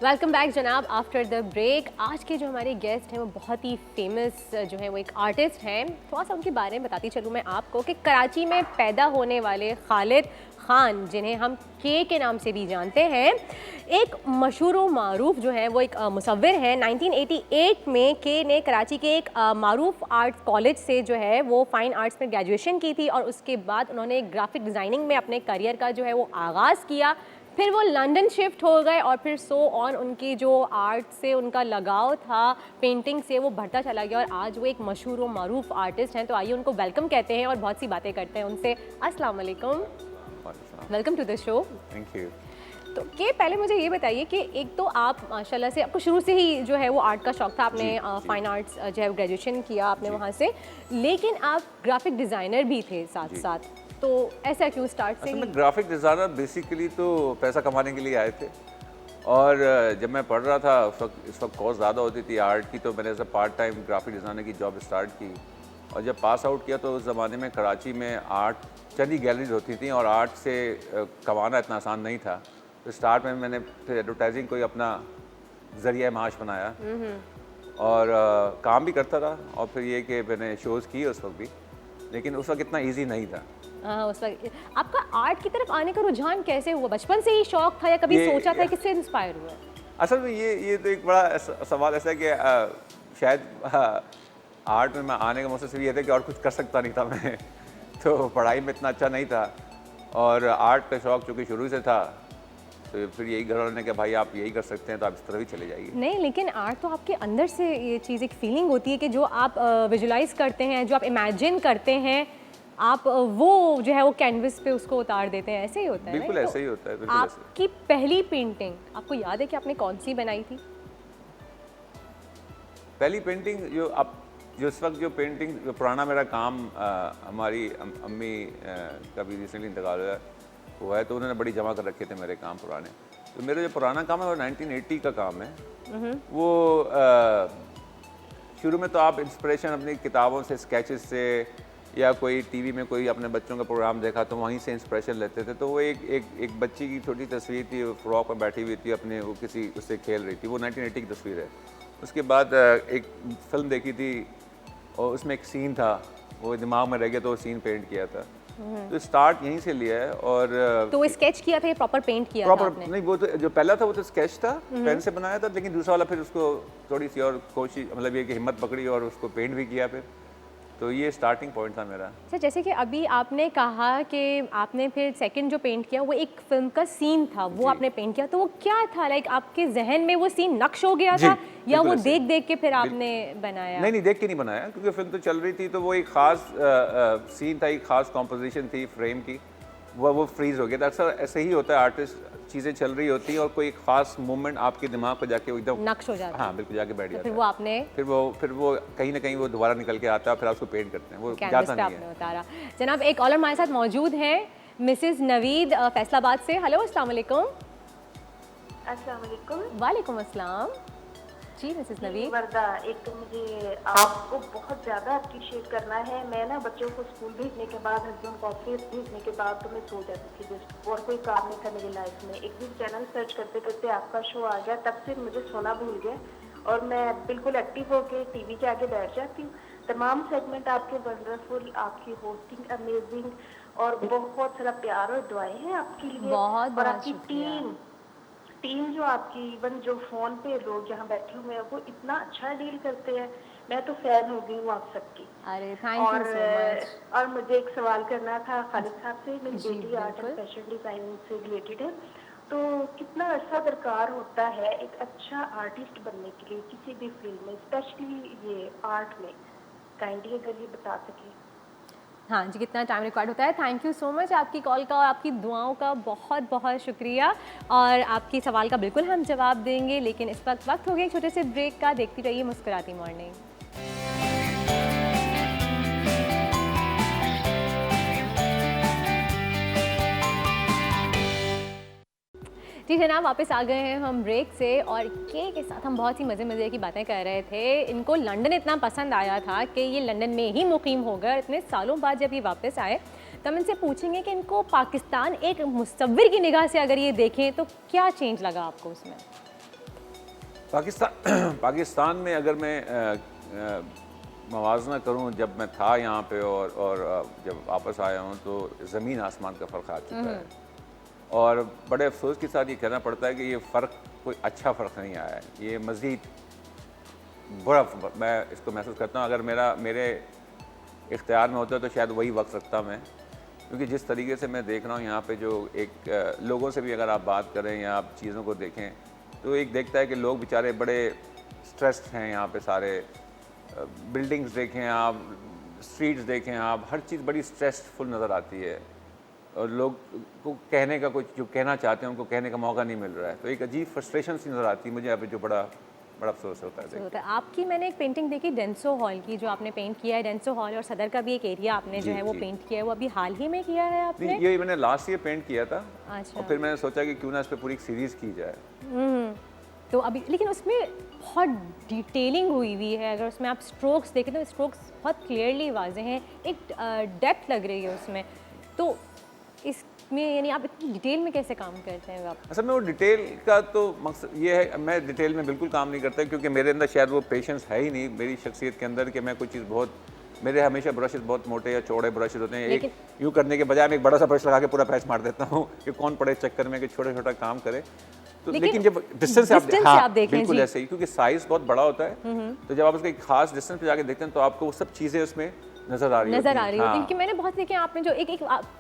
B: वेलकम बैक जनाब आफ्टर द ब्रेक। आज के जो हमारे गेस्ट हैं वो बहुत ही फेमस जो है वो एक आर्टिस्ट हैं। थोड़ा सा उनके बारे में बताती चलूँ मैं आपको कि कराची में पैदा होने वाले खालिद खान, जिन्हें हम के नाम से भी जानते हैं, एक मशहूर व मारूफ जो है वो एक मुसव्विर हैं। 1988 में के ने कराची के एक मारूफ आर्ट्स कॉलेज से जो है वो फ़ाइन आर्ट्स में ग्रेजुएशन की थी, और उसके बाद उन्होंने ग्राफिक डिज़ाइनिंग में अपने करियर का जो है वो आगाज़ किया। फिर वो लंदन शिफ्ट हो गए, और फिर सो ऑन उनकी जो आर्ट से उनका लगाव था, पेंटिंग से, वो बढ़ता चला गया, और आज वो एक मशहूर व मारूफ आर्टिस्ट हैं। तो आइए उनको वेलकम कहते हैं और बहुत सी बातें करते हैं उनसे। अस्सलाम वालेकुम, welcome to the show.
I: Thank you.
B: तो के पहले मुझे ये बताइए कि एक तो आप माशाल्लाह से आपको शुरू से ही जो है वो आर्ट का शौक था, आपने फाइन आर्ट्स जो है ग्रेजुएशन किया आपने वहाँ से, लेकिन आप ग्राफिक डिज़ाइनर भी थे साथ साथ, तो ऐसा क्यों स्टार्ट से
J: असल
B: ही?
J: में ग्राफिक डिज़ाइनर बेसिकली तो पैसा कमाने के लिए आए थे, और जब मैं पढ़ रहा था इस वक्त कॉस्ट ज़्यादा होती थी आर्ट की, तो मैंने ऐसा पार्ट टाइम ग्राफिक डिज़ाइनर की जॉब स्टार्ट की। और जब पास आउट किया तो उस ज़माने में कराची में आर्ट चंद ही गैलरीज होती थी और आर्ट से कमाना इतना आसान नहीं था। तो स्टार्ट में मैंने फिर एडवर्टाइजिंग को ही अपना ज़रिया माश बनाया और काम भी करता रहा। और फिर ये कि मैंने शोज़ किए उस वक्त भी, लेकिन उस वक्त इतना ईजी नहीं था।
B: हाँ, उस वक्त आपका आर्ट की तरफ आने का रुझान कैसे हुआ? बचपन से ही शौक था या कभी सोचा था, किससे इंस्पायर हुआ?
J: असल में ये तो एक बड़ा सवाल ऐसा है कि शायद आर्ट में मैं आने का मकसद सिर्फ ये था कि और कुछ कर सकता नहीं था मैं तो पढ़ाई में इतना अच्छा नहीं था, और आर्ट का शौक चूँकि शुरू से था, तो फिर यही घर वालों ने कहा भाई आप यही कर सकते हैं तो आप इस तरफ ही चले जाइए।
B: नहीं, लेकिन आर्ट तो आपके अंदर से ये चीज़ एक फीलिंग होती है कि जो आप विजुलाइज करते हैं, जो आप इमेजिन करते हैं, आप वो जो है वो कैनवस पे उसको उतार देते हैं, ऐसे ही होता है।
J: बिल्कुल ऐसे ही होता है। बिल्कुल ऐसे।
B: आपकी पहली पेंटिंग आपको याद है कि आपने कौन सी बनाई थी?
J: पहली पेंटिंग जो इस वक्त जो पेंटिंग जो पुराना मेरा काम हमारी अम्मी का भी रिसेंटली इंतकाल हुआ है, तो उन्होंने बड़ी जमा कर रखे थे मेरे काम पुराने। तो मेरा जो पुराना काम है वो 1980 का काम है। वो शुरू में तो आप इंस्पिरेशन अपनी किताबों से, स्केचेस से, या कोई टीवी में कोई अपने बच्चों का प्रोग्राम देखा तो वहीं से इंस्पिरेशन लेते थे। तो वो एक बच्ची की छोटी तस्वीर थी, वो फ्रॉक पर बैठी हुई थी, अपने वो किसी उससे खेल रही थी। वो 1980 की तस्वीर है। उसके बाद एक फिल्म देखी थी और उसमें एक सीन था, वो दिमाग में रह गया, तो वो सीन पेंट किया था। तो स्टार्ट यहीं से लिया है। और
B: तो वो स्केच किया था या प्रॉपर पेंट किया था आपने?
J: नहीं, वो तो जो पहला था वो तो स्केच था, पेन से बनाया था, लेकिन दूसरा वाला फिर उसको थोड़ी सी और कोशिश, मतलब ये कि हिम्मत पकड़ी और उसको पेंट भी किया फिर। तो ये स्टार्टिंग पॉइंट था मेरा।
B: अच्छा, जैसे कि अभी आपने कहा कि आपने फिर सेकंड जो पेंट किया वो एक फिल्म का सीन था, वो आपने पेंट किया, तो वो क्या था? लाइक आपके जहन में वो सीन नक्श हो गया था या वो देख देख के फिर आपने बनाया?
J: नहीं, देख के नहीं बनाया, क्योंकि फिल्म तो चल रही थी, तो वो एक ख़ास सीन था, एक ख़ास कॉम्पोजिशन थी फ्रेम की, वो फ्रीज हो गया था। अक्सर ऐसे ही होता है, आर्टिस्ट चीज़ें चल रही होती हैं और कोई खास मोमेंट आपके दिमाग पर जाके एकदम
B: नक्श हो जाता है।
J: हाँ, बिल्कुल जाके बैठ जाता है।
B: फिर वो आपने
J: फिर वो कहीं ना कहीं वो दोबारा निकल के आता है, फिर उसको पेंट करते हैं, वो जाता नहीं है।
B: उतारा। जनाब, एक कॉलर हमारे साथ मौजूद हैं, मिसेस नवीद फैसलाबाद से। हेलो, अस्सलाम वालेकुम।
E: अस्सलाम वालेकुम।
B: वालेकुम अस्सलाम जी, मिसेस नवीद।
E: वर्दा, एक तो मुझे आपको बहुत ज़्यादा अप्रिशिएट करना है। मैं ना बच्चों को स्कूल भेजने के बाद, हस्बैंड को ऑफिस भेजने के बाद तो मैं सो जाती थी जस्ट, और कोई काम नहीं था मेरी लाइफ में। एक दिन चैनल सर्च करते करते आपका शो आ गया, तब से मुझे सोना भूल गया और मैं बिल्कुल एक्टिव होकर टीवी के आगे बैठ जाती हूँ। तमाम सेगमेंट आपके वंडरफुल, आपकी होस्टिंग अमेजिंग, और बहुत सारा प्यार और दुआएं हैं आपके लिए।
B: बहुत
E: और आपकी टीम जो आपकी, इवन जो फोन पे लोग जहाँ बैठे हुए हैं वो इतना अच्छा डील करते हैं। मैं तो फैन हो गई हूँ आप सबकी।
B: अरे थैंक यू सो मच।
E: और मुझे एक सवाल करना था खालिद साहब से। मेरी बेटी आर्ट एंड फैशन डिजाइनिंग से रिलेटेड है, तो कितना अर्सा दरकार होता है एक अच्छा आर्टिस्ट बनने के लिए किसी भी फील्ड में, स्पेशली ये आर्ट में? काइंडली अगर ये बता सके।
B: हाँ जी, कितना टाइम रिक्वायर्ड होता है। थैंक यू सो मच आपकी कॉल का और आपकी दुआओं का बहुत बहुत शुक्रिया, और आपकी सवाल का बिल्कुल हम जवाब देंगे, लेकिन इस वक्त हो गया एक छोटे से ब्रेक का। देखती रहिए मुस्कुराती मॉर्निंग। जी जनाब, वापस आ गए हैं हम ब्रेक से, और के साथ हम बहुत ही मज़े की बातें कर रहे थे। इनको लंदन इतना पसंद आया था कि ये लंदन में ही मुकीम हो गए। इतने सालों बाद जब ये वापस आए तो हम इनसे पूछेंगे कि इनको पाकिस्तान एक मुसव्विर की निगाह से अगर ये देखें तो क्या चेंज लगा आपको उसमें?
J: पाकिस्तान में अगर मैं मवाजना करूं, जब मैं था यहाँ पे और जब वापस आया हूँ, तो ज़मीन आसमान का फ़र्क आ चुका है। और बड़े अफसोस के साथ ये कहना पड़ता है कि ये फ़र्क कोई अच्छा फ़र्क नहीं आया है, ये मज़ीद बड़ा मैं इसको महसूस करता हूँ। अगर मेरे इख्तियार में होता तो शायद वही वक्त रखता मैं, क्योंकि जिस तरीके से मैं देख रहा हूँ यहाँ पे, जो एक लोगों से भी अगर आप बात करें या आप चीज़ों को देखें, तो एक देखता है कि लोग बेचारे बड़े स्ट्रेस्ड हैं यहाँ पे। सारे बिल्डिंग्स देखें आप, स्ट्रीट्स देखें आप, हर चीज़ बड़ी स्ट्रेसफुल नज़र आती है। और लोग को कहने का कुछ जो कहना चाहते हैं उनको कहने का मौका नहीं मिल रहा है, तो एक अजीब फ्रस्ट्रेशन सी नज़र आती है मुझे, अभी जो बड़ा अफसोस होता है।
B: होता है। आपकी मैंने एक पेंटिंग देखी डेंसो हॉल की, जो आपने पेंट किया है, डेंसो हॉल और सदर का भी एक एरिया आपने जो है वो पेंट किया है, वो अभी हाल ही में किया है आपने?
J: ये मैंने लास्ट ईयर पेंट किया था।
B: अच्छा।
J: और फिर मैंने सोचा कि क्यों ना इस पर पूरी एक सीरीज़ की जाए।
B: तो अभी लेकिन उसमें बहुत डिटेलिंग हुई हुई है, अगर उसमें आप स्ट्रोक्स देखें तो स्ट्रोक्स बहुत क्लियरली वाजे हैं, एक डेप्थ लग रही है उसमें। तो इसमें यानी आप इतनी डिटेल में कैसे काम करते हैं आप?
J: असल में वो डिटेल का तो मकसद ये है, मैं डिटेल में बिल्कुल काम नहीं करता क्योंकि मेरे अंदर शायद वो पेशेंस है ही नहीं मेरी शख्सियत के अंदर कि मैं कोई चीज़ बहुत, मेरे हमेशा ब्रशेस बहुत मोटे या चौड़े ब्रशेस होते हैं, एक यूँ करने के बजाय मैं एक बड़ा सा ब्रश लगा के पूरा पैच मार देता हूँ कि कौन पड़े चक्कर में कि छोटा छोटा काम करे। तो लेकिन जब डिस्टेंस से आप देखें बिल्कुल ऐसे ही, क्योंकि साइज बहुत बड़ा होता है, तो जब आप उसको एक खास डिस्टेंस पे जाके देखते हैं तो आपको वो सब चीज़ें उसमें नज़र आ रही होती है।
B: क्योंकि मैंने बहुत देखे आपने जो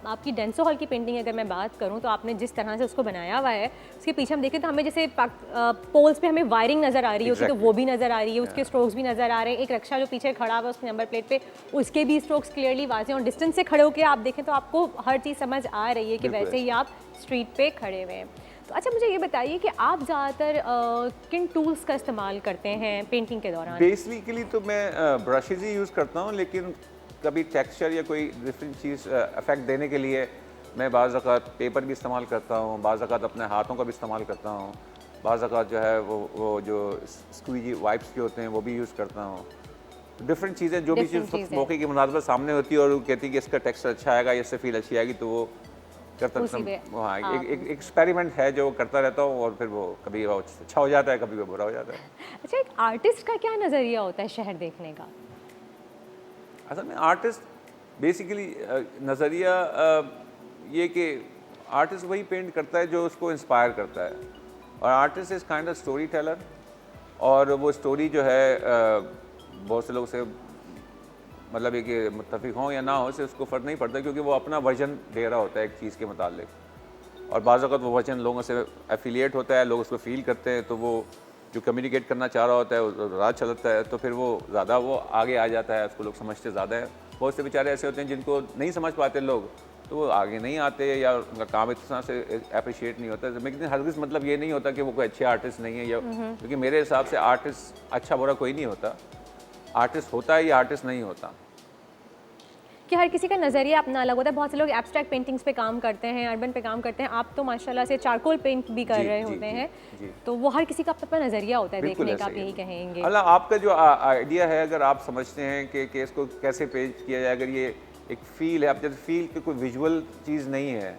B: आपकी डेंसो हॉल की पेंटिंग अगर मैं बात करूं तो आपने जिस तरह से उसको बनाया हुआ है, उसके पीछे हम देखें तो हमें जैसे पोल्स पे हमें वायरिंग नज़र आ रही होती है, तो वो भी नज़र आ रही है, उसके स्ट्रोक्स भी नज़र आ रहे हैं, एक रक्षा जो पीछे खड़ा हुआ है उसकी नंबर प्लेट पे उसके भी स्ट्रोक्स क्लियरली वाजे हैं, और डिस्टेंस से खड़े होकर आप देखें तो आपको हर चीज़ समझ आ रही है कि वैसे ही आप स्ट्रीट पे खड़े हुए हैं। तो अच्छा मुझे ये बताइए कि आप ज़्यादातर किन टूल्स का इस्तेमाल करते हैं पेंटिंग के दौरान?
J: बेसिकली तो मैं ब्रशेज ही यूज़ करता हूँ, लेकिन कभी टेक्सचर या कोई डिफरेंट चीज़ इफेक्ट देने के लिए मैं बाज़ औक़ात पेपर भी इस्तेमाल करता हूँ, बाज़ औक़ात अपने हाथों का भी इस्तेमाल करता हूँ, बाज़ औक़ात जो है वो जो स्क्वीजी वाइप्स जो होते हैं वो भी यूज़ करता हूँ। डिफरेंट चीज़ें जो भी चीज़ मौके की मुनासिबत सामने होती है और वो कहती है कि इसका टेक्सचर अच्छा आएगा, इससे फील अच्छी आएगी, तो वो करता हाँ एक एक्सपेरिमेंट है जो करता रहता हूँ, और फिर वो कभी वो अच्छा हो जाता है, कभी वो बुरा हो जाता है।
B: अच्छा, एक आर्टिस्ट का क्या नज़रिया होता है शहर देखने का?
J: असल में आर्टिस्ट बेसिकली नज़रिया ये कि आर्टिस्ट वही पेंट करता है जो उसको इंस्पायर करता है, और artist is kind of story teller, और वो स्टोरी जो है बहुत से लोग से मतलब ये कि मुत्तफिक हों या ना हो से उसको फ़र्क नहीं पड़ता, क्योंकि वो अपना वर्जन दे रहा होता है एक चीज़ के मुतालिक, और बाज़ वक़्त वो वर्जन लोगों से एफिलिएट होता है, लोग उसको फील करते हैं, तो वो जो कम्युनिकेट करना चाह रहा होता है वो राज चलता है, तो फिर वो ज़्यादा वो आगे आ जाता है, उसको लोग समझते ज़्यादा है। बहुत से बेचारे ऐसे होते हैं जिनको नहीं समझ पाते लोग, तो वो आगे नहीं आते या उनका काम इस तरह से अप्रिशिएट नहीं होता। लेकिन हरगिज़ मतलब ये नहीं होता कि वो कोई अच्छे आर्टिस्ट नहीं है, या क्योंकि मेरे हिसाब से आर्टिस्ट अच्छा बुरा कोई नहीं होता, आर्टिस्ट होता है या आर्टिस्ट नहीं होता,
B: कि हर किसी का नज़रिया अपना अलग होता है। बहुत से लोग एब्स्ट्रैक्ट पेंटिंग्स पे काम करते हैं, अर्बन पे काम करते हैं, आप तो माशाल्लाह से चारकोल पेंट भी कर रहे होते हैं, तो वो हर किसी का अपना नज़रिया होता है देखने का, आप यही कहेंगे?
J: अल्लाह आपका जो आइडिया है, अगर आप समझते हैं कि इसको कैसे पेश किया जाए, अगर ये एक फ़ील है, आप जैसे फ़ील की कोई विजुअल चीज़ नहीं है,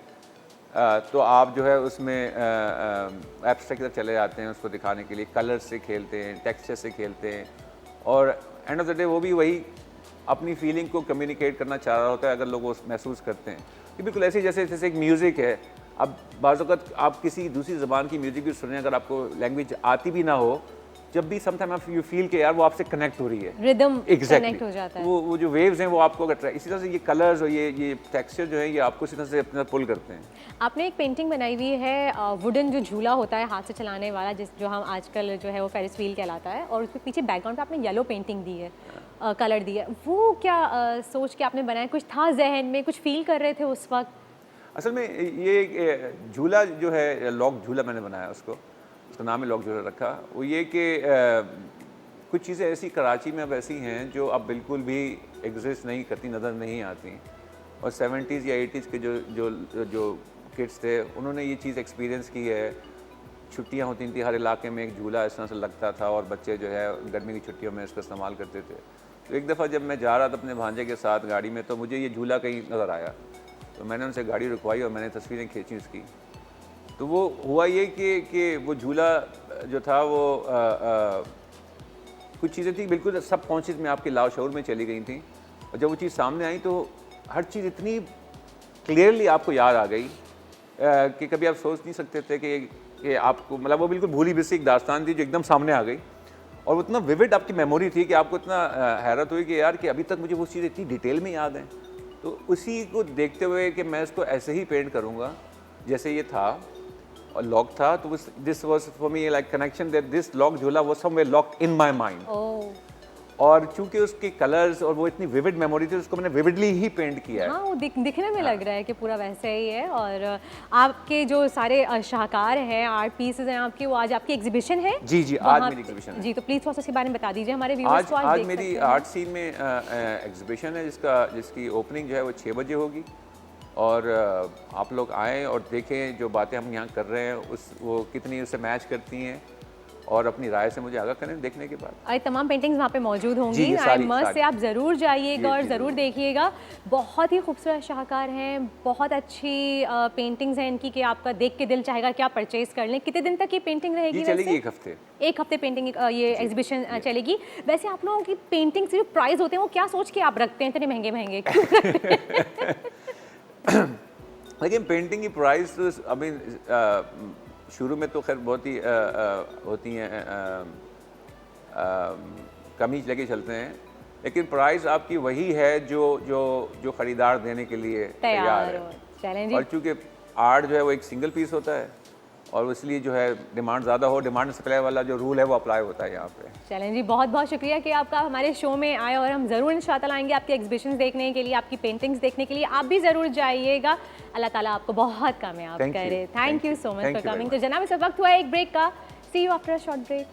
J: तो आप जो है उसमें एब्स्ट्रैक्ट की तरफ चले जाते हैं, उसको दिखाने के लिए कलर से खेलते हैं, टेक्सचर से खेलते हैं, और एंड ऑफ द डे वो भी वही अपनी फीलिंग को कम्युनिकेट करना चाह रहा होता है, अगर लोग वो महसूस करते हैं। कि बिल्कुल ऐसे जैसे एक म्यूज़िक है, अब बाज़ वक़्त आप किसी दूसरी ज़बान की म्यूज़िक भी सुनें, अगर आपको लैंग्वेज आती भी ना हो, जब भी समटाइम आप यू फील के यार वो आपसे कनेक्ट हो रही है,
B: रिदम कनेक्ट हो जाता है,
J: वो जो वेव्स हैं वो आपको अट्रैक्ट, इसी तरह से ये कलर्स और ये टेक्सचर जो है ये आपको इसी तरह से अपने पुल करते हैं।
B: आपने एक पेंटिंग बनाई हुई है वुडन जो झूला होता है हाथ से चलाने वाला, जो हम आजकल जो है वो फेरिस व्हील कहलाता है, और उसके पीछे बैकग्राउंड पे आपने येलो पेंटिंग दी है, कलर दी है, वो क्या सोच के आपने बनाया? कुछ था जहन में, कुछ फील कर रहे थे उस वक्त?
J: असल में ये झूला जो है लॉक झूला मैंने बनाया, उसका नाम है लॉक झूला रखा। वो ये कि कुछ चीज़ें ऐसी कराची में अब ऐसी हैं जो अब बिल्कुल भी एग्जिस्ट नहीं करती, नज़र नहीं आती, और 70s या 80s के जो किड्स थे उन्होंने ये चीज़ एक्सपीरियंस की है। छुट्टियाँ होती थी, हर इलाके में एक झूला इस तरह से लगता था, और बच्चे जो है गर्मी की छुट्टियों में इसका इस्तेमाल करते थे। तो एक दफ़ा जब मैं जा रहा था अपने भांजे के साथ गाड़ी में, तो मुझे ये झूला कहीं नज़र आया, तो मैंने उनसे गाड़ी रुकवाई और मैंने तस्वीरें खींची उसकी। तो वो हुआ ये कि वो झूला जो था वो कुछ चीज़ें थी बिल्कुल सब कॉन्शियस में आपके लाशऊर में चली गई थी, और जब वो चीज़ सामने आई तो हर चीज़ इतनी क्लियरली आपको याद आ गई कि कभी आप सोच नहीं सकते थे कि आपको मतलब वो बिल्कुल भूली बिसरी एक दास्तान थी जो एकदम सामने आ गई, और वो इतना विविड आपकी मेमोरी थी कि आपको इतना हैरत हुई कि यार कि अभी तक मुझे वो चीज़ इतनी डिटेल में याद है। तो उसी को देखते हुए कि मैं इसको ऐसे ही पेंट करूँगा जैसे ये था और लॉक था, तो this was for me like connection that this lock झूला was somewhere locked in my mind. और चूंकि उसके कलर्स और वो इतनी विविड मेमोरी थी, उसको मैंने विविडली ही पेंट किया है।
B: हाँ, वो दिखने में लग रहा है कि पूरा वैसे ही है। और आपके जो सारे शाहकार हैं, आर्ट पीसेस हैं आपके, वो आज आपकी एग्जीबिशन है?
J: जी जी, आज मेरी एग्जीबिशन है।
B: जी, तो प्लीज़ थोड़ा सा इसके बारे में बता दीजिए हमारे व्यूअर्स को।
J: आज मेरी आर्ट सीन में एग्जीबिशन है जिसकी ओपनिंग जो है वो 6 बजे होगी, और आप लोग आएँ और देखें जो बातें हम यहाँ कर रहे हैं वो कितनी उससे मैच करती हैं, और अपनी राय से मुझे आगाह करें देखने के बाद।
B: आई तमाम पेंटिंग्स वहाँ पे मौजूद होंगी। आई मस्ट से आप ज़रूर जाइएगा और ज़रूर देखिएगा। बहुत ही खूबसूरत शाहकार हैं, बहुत अच्छी पेंटिंग्स हैं इनकी कि आपका देख के दिल चाहेगा कि आप परचेज कर लें। कितने दिन तक ये पेंटिंग रहेगी?
J: ये चलेगी 1 हफ्ते।
B: 1 हफ्ते पेंटिंग ये एग्जीबिशन चलेगी। वैसे आप लोगों की पेंटिंग्स के जो प्राइस होते हैं वो क्या सोच के आप रखते हैं इतने महंगे महंगे क्यों रखते हैं?
J: लेकिन पेंटिंग की प्राइस तो अभी शुरू में तो खैर बहुत ही होती हैं, कम ही लेके चलते हैं, लेकिन प्राइस आपकी वही है जो ख़रीदार देने के लिए तैयार है। और चूँकि आर्ट जो है वो एक सिंगल पीस होता है, और इसलिए जो है डिमांड ज़्यादा हो, डिमांड सप्लाई वाला जो रूल है वो अप्लाई होता है यहाँ पे।
B: चलें जी, बहुत बहुत शुक्रिया कि आपका हमारे शो में आए, और हम ज़रूर इंशाअल्लाह आएंगे आपकी एग्जीबिशन देखने के लिए, आपकी पेंटिंग्स देखने के लिए। आप भी ज़रूर जाइएगा। अल्लाह ताला आपको बहुत कामयाब करे। Thank you so much for coming. तो जनाब, इस वक्त हुआ एक ब्रेक का। See you after a short break.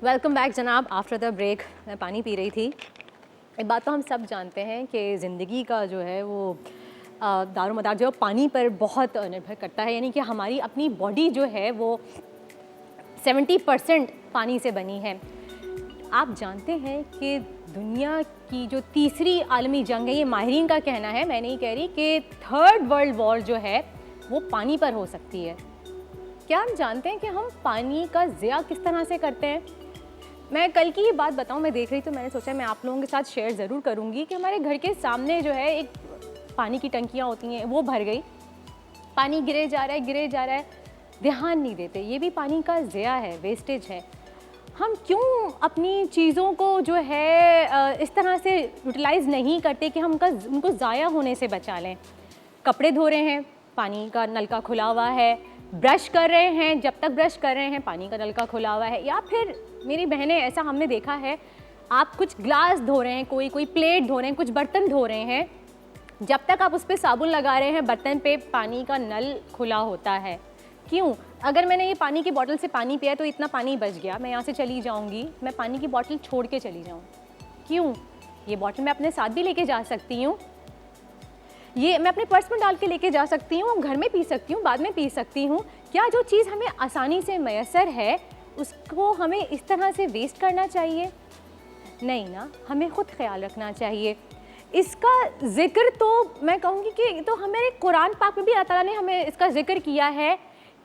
B: Welcome back जनाब। आफ्टर द ब्रेक मैं पानी पी रही थी। एक बात तो हम सब जानते हैं कि ज़िंदगी का जो है वो दारोमदार जो है पानी पर बहुत निर्भर करता है, यानी कि हमारी अपनी बॉडी जो है वो 70% पानी से बनी है। आप जानते हैं कि दुनिया की जो तीसरी आलमी जंग है, ये माहिरीन का कहना है, मैं नहीं कह रही, कि 3rd वर्ल्ड वॉर जो है वो पानी पर हो सकती है। क्या हम जानते हैं कि हम पानी का ज़िया किस तरह से करते हैं? मैं कल की ये बात बताऊं, मैं देख रही तो मैंने सोचा मैं आप लोगों के साथ शेयर ज़रूर करूंगी कि हमारे घर के सामने जो है एक पानी की टंकियां होती हैं, वो भर गई, पानी गिरे जा रहा है, ध्यान नहीं देते। ये भी पानी का ज़िया है, वेस्टेज है। हम क्यों अपनी चीज़ों को जो है इस तरह से यूटिलाइज़ नहीं करते कि हम उनको ज़ाया होने से बचा लें? कपड़े धो रहे हैं, पानी का नलका खुला हुआ है। ब्रश कर रहे हैं, जब तक ब्रश कर रहे हैं पानी का नलका खुला हुआ है। या फिर मेरी बहनें, ऐसा हमने देखा है, आप कुछ ग्लास धो रहे हैं, कोई प्लेट धो रहे हैं, कुछ बर्तन धो रहे हैं, जब तक आप उस पर साबुन लगा रहे हैं बर्तन पे पानी का नल खुला होता है। क्यों? अगर मैंने ये पानी की बोतल से पानी पिया तो इतना पानी बच गया, मैं यहाँ से चली जाऊँगी, मैं पानी की बोतल छोड़ के चली जाऊँ। क्यों? ये बोतल मैं अपने साथ भी लेके जा सकती हूँ, ये मैं अपने पर्स में डाल के लेके जा सकती हूँ, घर में पी सकती हूँ, बाद में पी सकती हूँ। क्या जो चीज़ हमें आसानी से मैसर है उसको हमें इस तरह से वेस्ट करना चाहिए? नहीं ना, हमें ख़ुद ख्याल रखना चाहिए। इसका ज़िक्र तो मैं कहूँगी कि तो हमारे कुरान पाक में भी अल्लाह ताला ने हमें इसका ज़िक्र किया है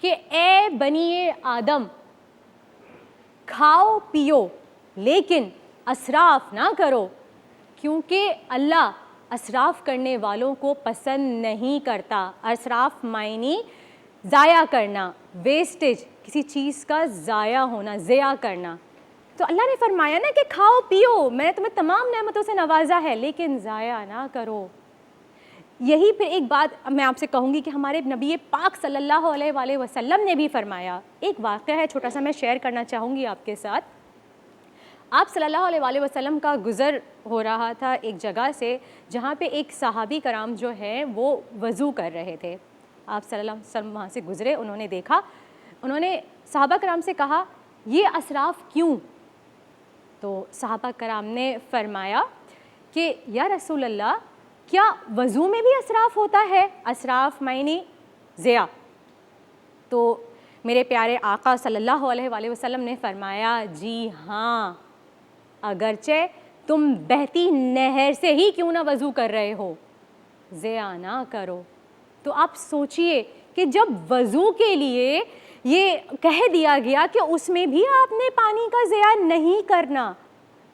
B: कि ए बनी आदम, खाओ पियो लेकिन असराफ ना करो, क्योंकि अल्लाह असराफ करने वालों को पसंद नहीं करता। असराफ मायनी ज़ाया करना, वेस्टेज, किसी चीज़ का ज़ाया होना, ज़िया करना। तो अल्लाह ने फरमाया ना कि खाओ पियो, मैंने तुम्हें तमाम नेमतों से नवाजा है, लेकिन ज़ाया ना करो। यही फिर एक बात मैं आपसे कहूँगी कि हमारे नबी पाक सल्लल्लाहु अलैहि वसल्लम ने भी फरमाया। एक वाक़या है छोटा सा, मैं शेयर करना चाहूँगी आपके साथ। आप सल्लल्लाहु अलैहि वसल्लम का गुज़र हो रहा था एक जगह से जहाँ पे एक सहाबी कराम जो हैं वो वज़ू कर रहे थे। आप सल्लल्लाहु अलैहि वसल्लम वहाँ से गुज़रे, उन्होंने देखा, उन्होंने सहाबा कराम से कहा ये असराफ़ क्यों? तो सहाबा कराम ने फरमाया कि या रसूल अल्लाह, क्या वज़ू में भी असराफ़ होता है? असराफ़ मायने ज़िया। तो मेरे प्यारे आका सल्लल्लाहु अलैहि वसल्लम ने फरमाया जी हाँ, अगरचे तुम बहती नहर से ही क्यों ना वज़ू कर रहे हो, ज़िया ना करो। तो आप सोचिए कि जब वज़ू के लिए ये कह दिया गया कि उसमें भी आपने पानी का ज़िया नहीं करना,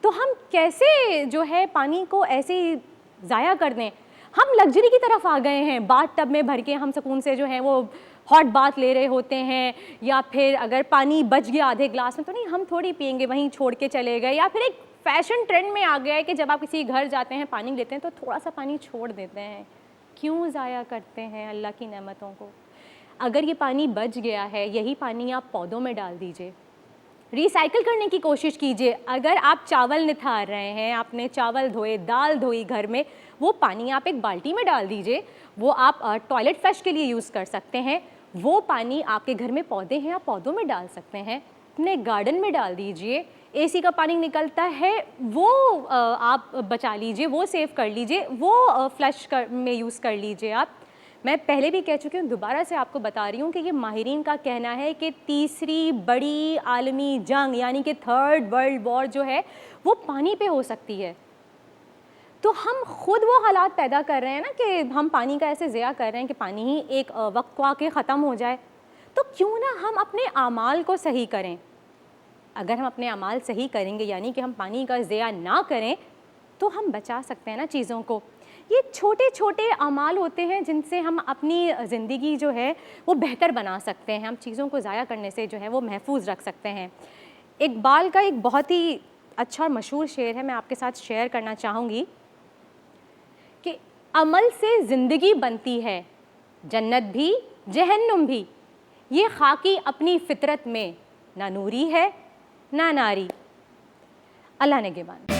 B: तो हम कैसे जो है पानी को ऐसे ज़ाया कर दें? हम लग्जरी की तरफ आ गए हैं, बाथ टब में भर के हम सुकून से जो है वो हॉट बाथ ले रहे होते हैं, या फिर अगर पानी बच गया आधे ग्लास में तो नहीं, हम थोड़ी पिएंगे, वहीं छोड़ के चले गए। या फिर एक फ़ैशन ट्रेंड में आ गया है कि जब आप किसी घर जाते हैं पानी लेते हैं तो थोड़ा सा पानी छोड़ देते हैं। क्यों ज़ाया करते हैं अल्लाह की नेमतों को? अगर ये पानी बच गया है, यही पानी आप पौधों में डाल दीजिए, रिसाइकिल करने की कोशिश कीजिए। अगर आप चावल निथार रहे हैं, आपने चावल धोए, दाल धोई घर में, वो पानी आप एक बाल्टी में डाल दीजिए, वो आप टॉयलेट फ्लश के लिए यूज़ कर सकते हैं। वो पानी आपके घर में पौधे हैं, आप पौधों में डाल सकते हैं, अपने गार्डन में डाल दीजिए। एसी का पानी निकलता है वो आप बचा लीजिए, वो सेव कर लीजिए, वो फ्लश में यूज़ कर लीजिए आप। मैं पहले भी कह चुकी हूँ, दोबारा से आपको बता रही हूँ कि ये माहिरीन का कहना है कि तीसरी बड़ी आलमी जंग यानी कि थर्ड वर्ल्ड वॉर जो है वो पानी पे हो सकती है। तो हम खुद वो हालात पैदा कर रहे हैं ना कि हम पानी का ऐसे ज़िया कर रहे हैं कि पानी ही एक वक्त को आके ख़त्म हो जाए। तो क्यों ना हम अपने आमाल को सही करें। अगर हम अपने अमाल सही करेंगे यानी कि हम पानी का ज़िया ना करें तो हम बचा सकते हैं ना चीज़ों को। ये छोटे छोटे अमाल होते हैं जिनसे हम अपनी ज़िंदगी जो है वो बेहतर बना सकते हैं। हम चीज़ों को ज़ाया करने से जो है वो महफूज रख सकते हैं। इकबाल का एक बहुत ही अच्छा और मशहूर शेर है, मैं आपके साथ शेयर करना चाहूँगी कि अमल से ज़िंदगी बनती है, जन्नत भी जहन्नुम भी, ये खाकी अपनी फितरत में ना नूरी है ना नारी। अल्लाह ने गिबान।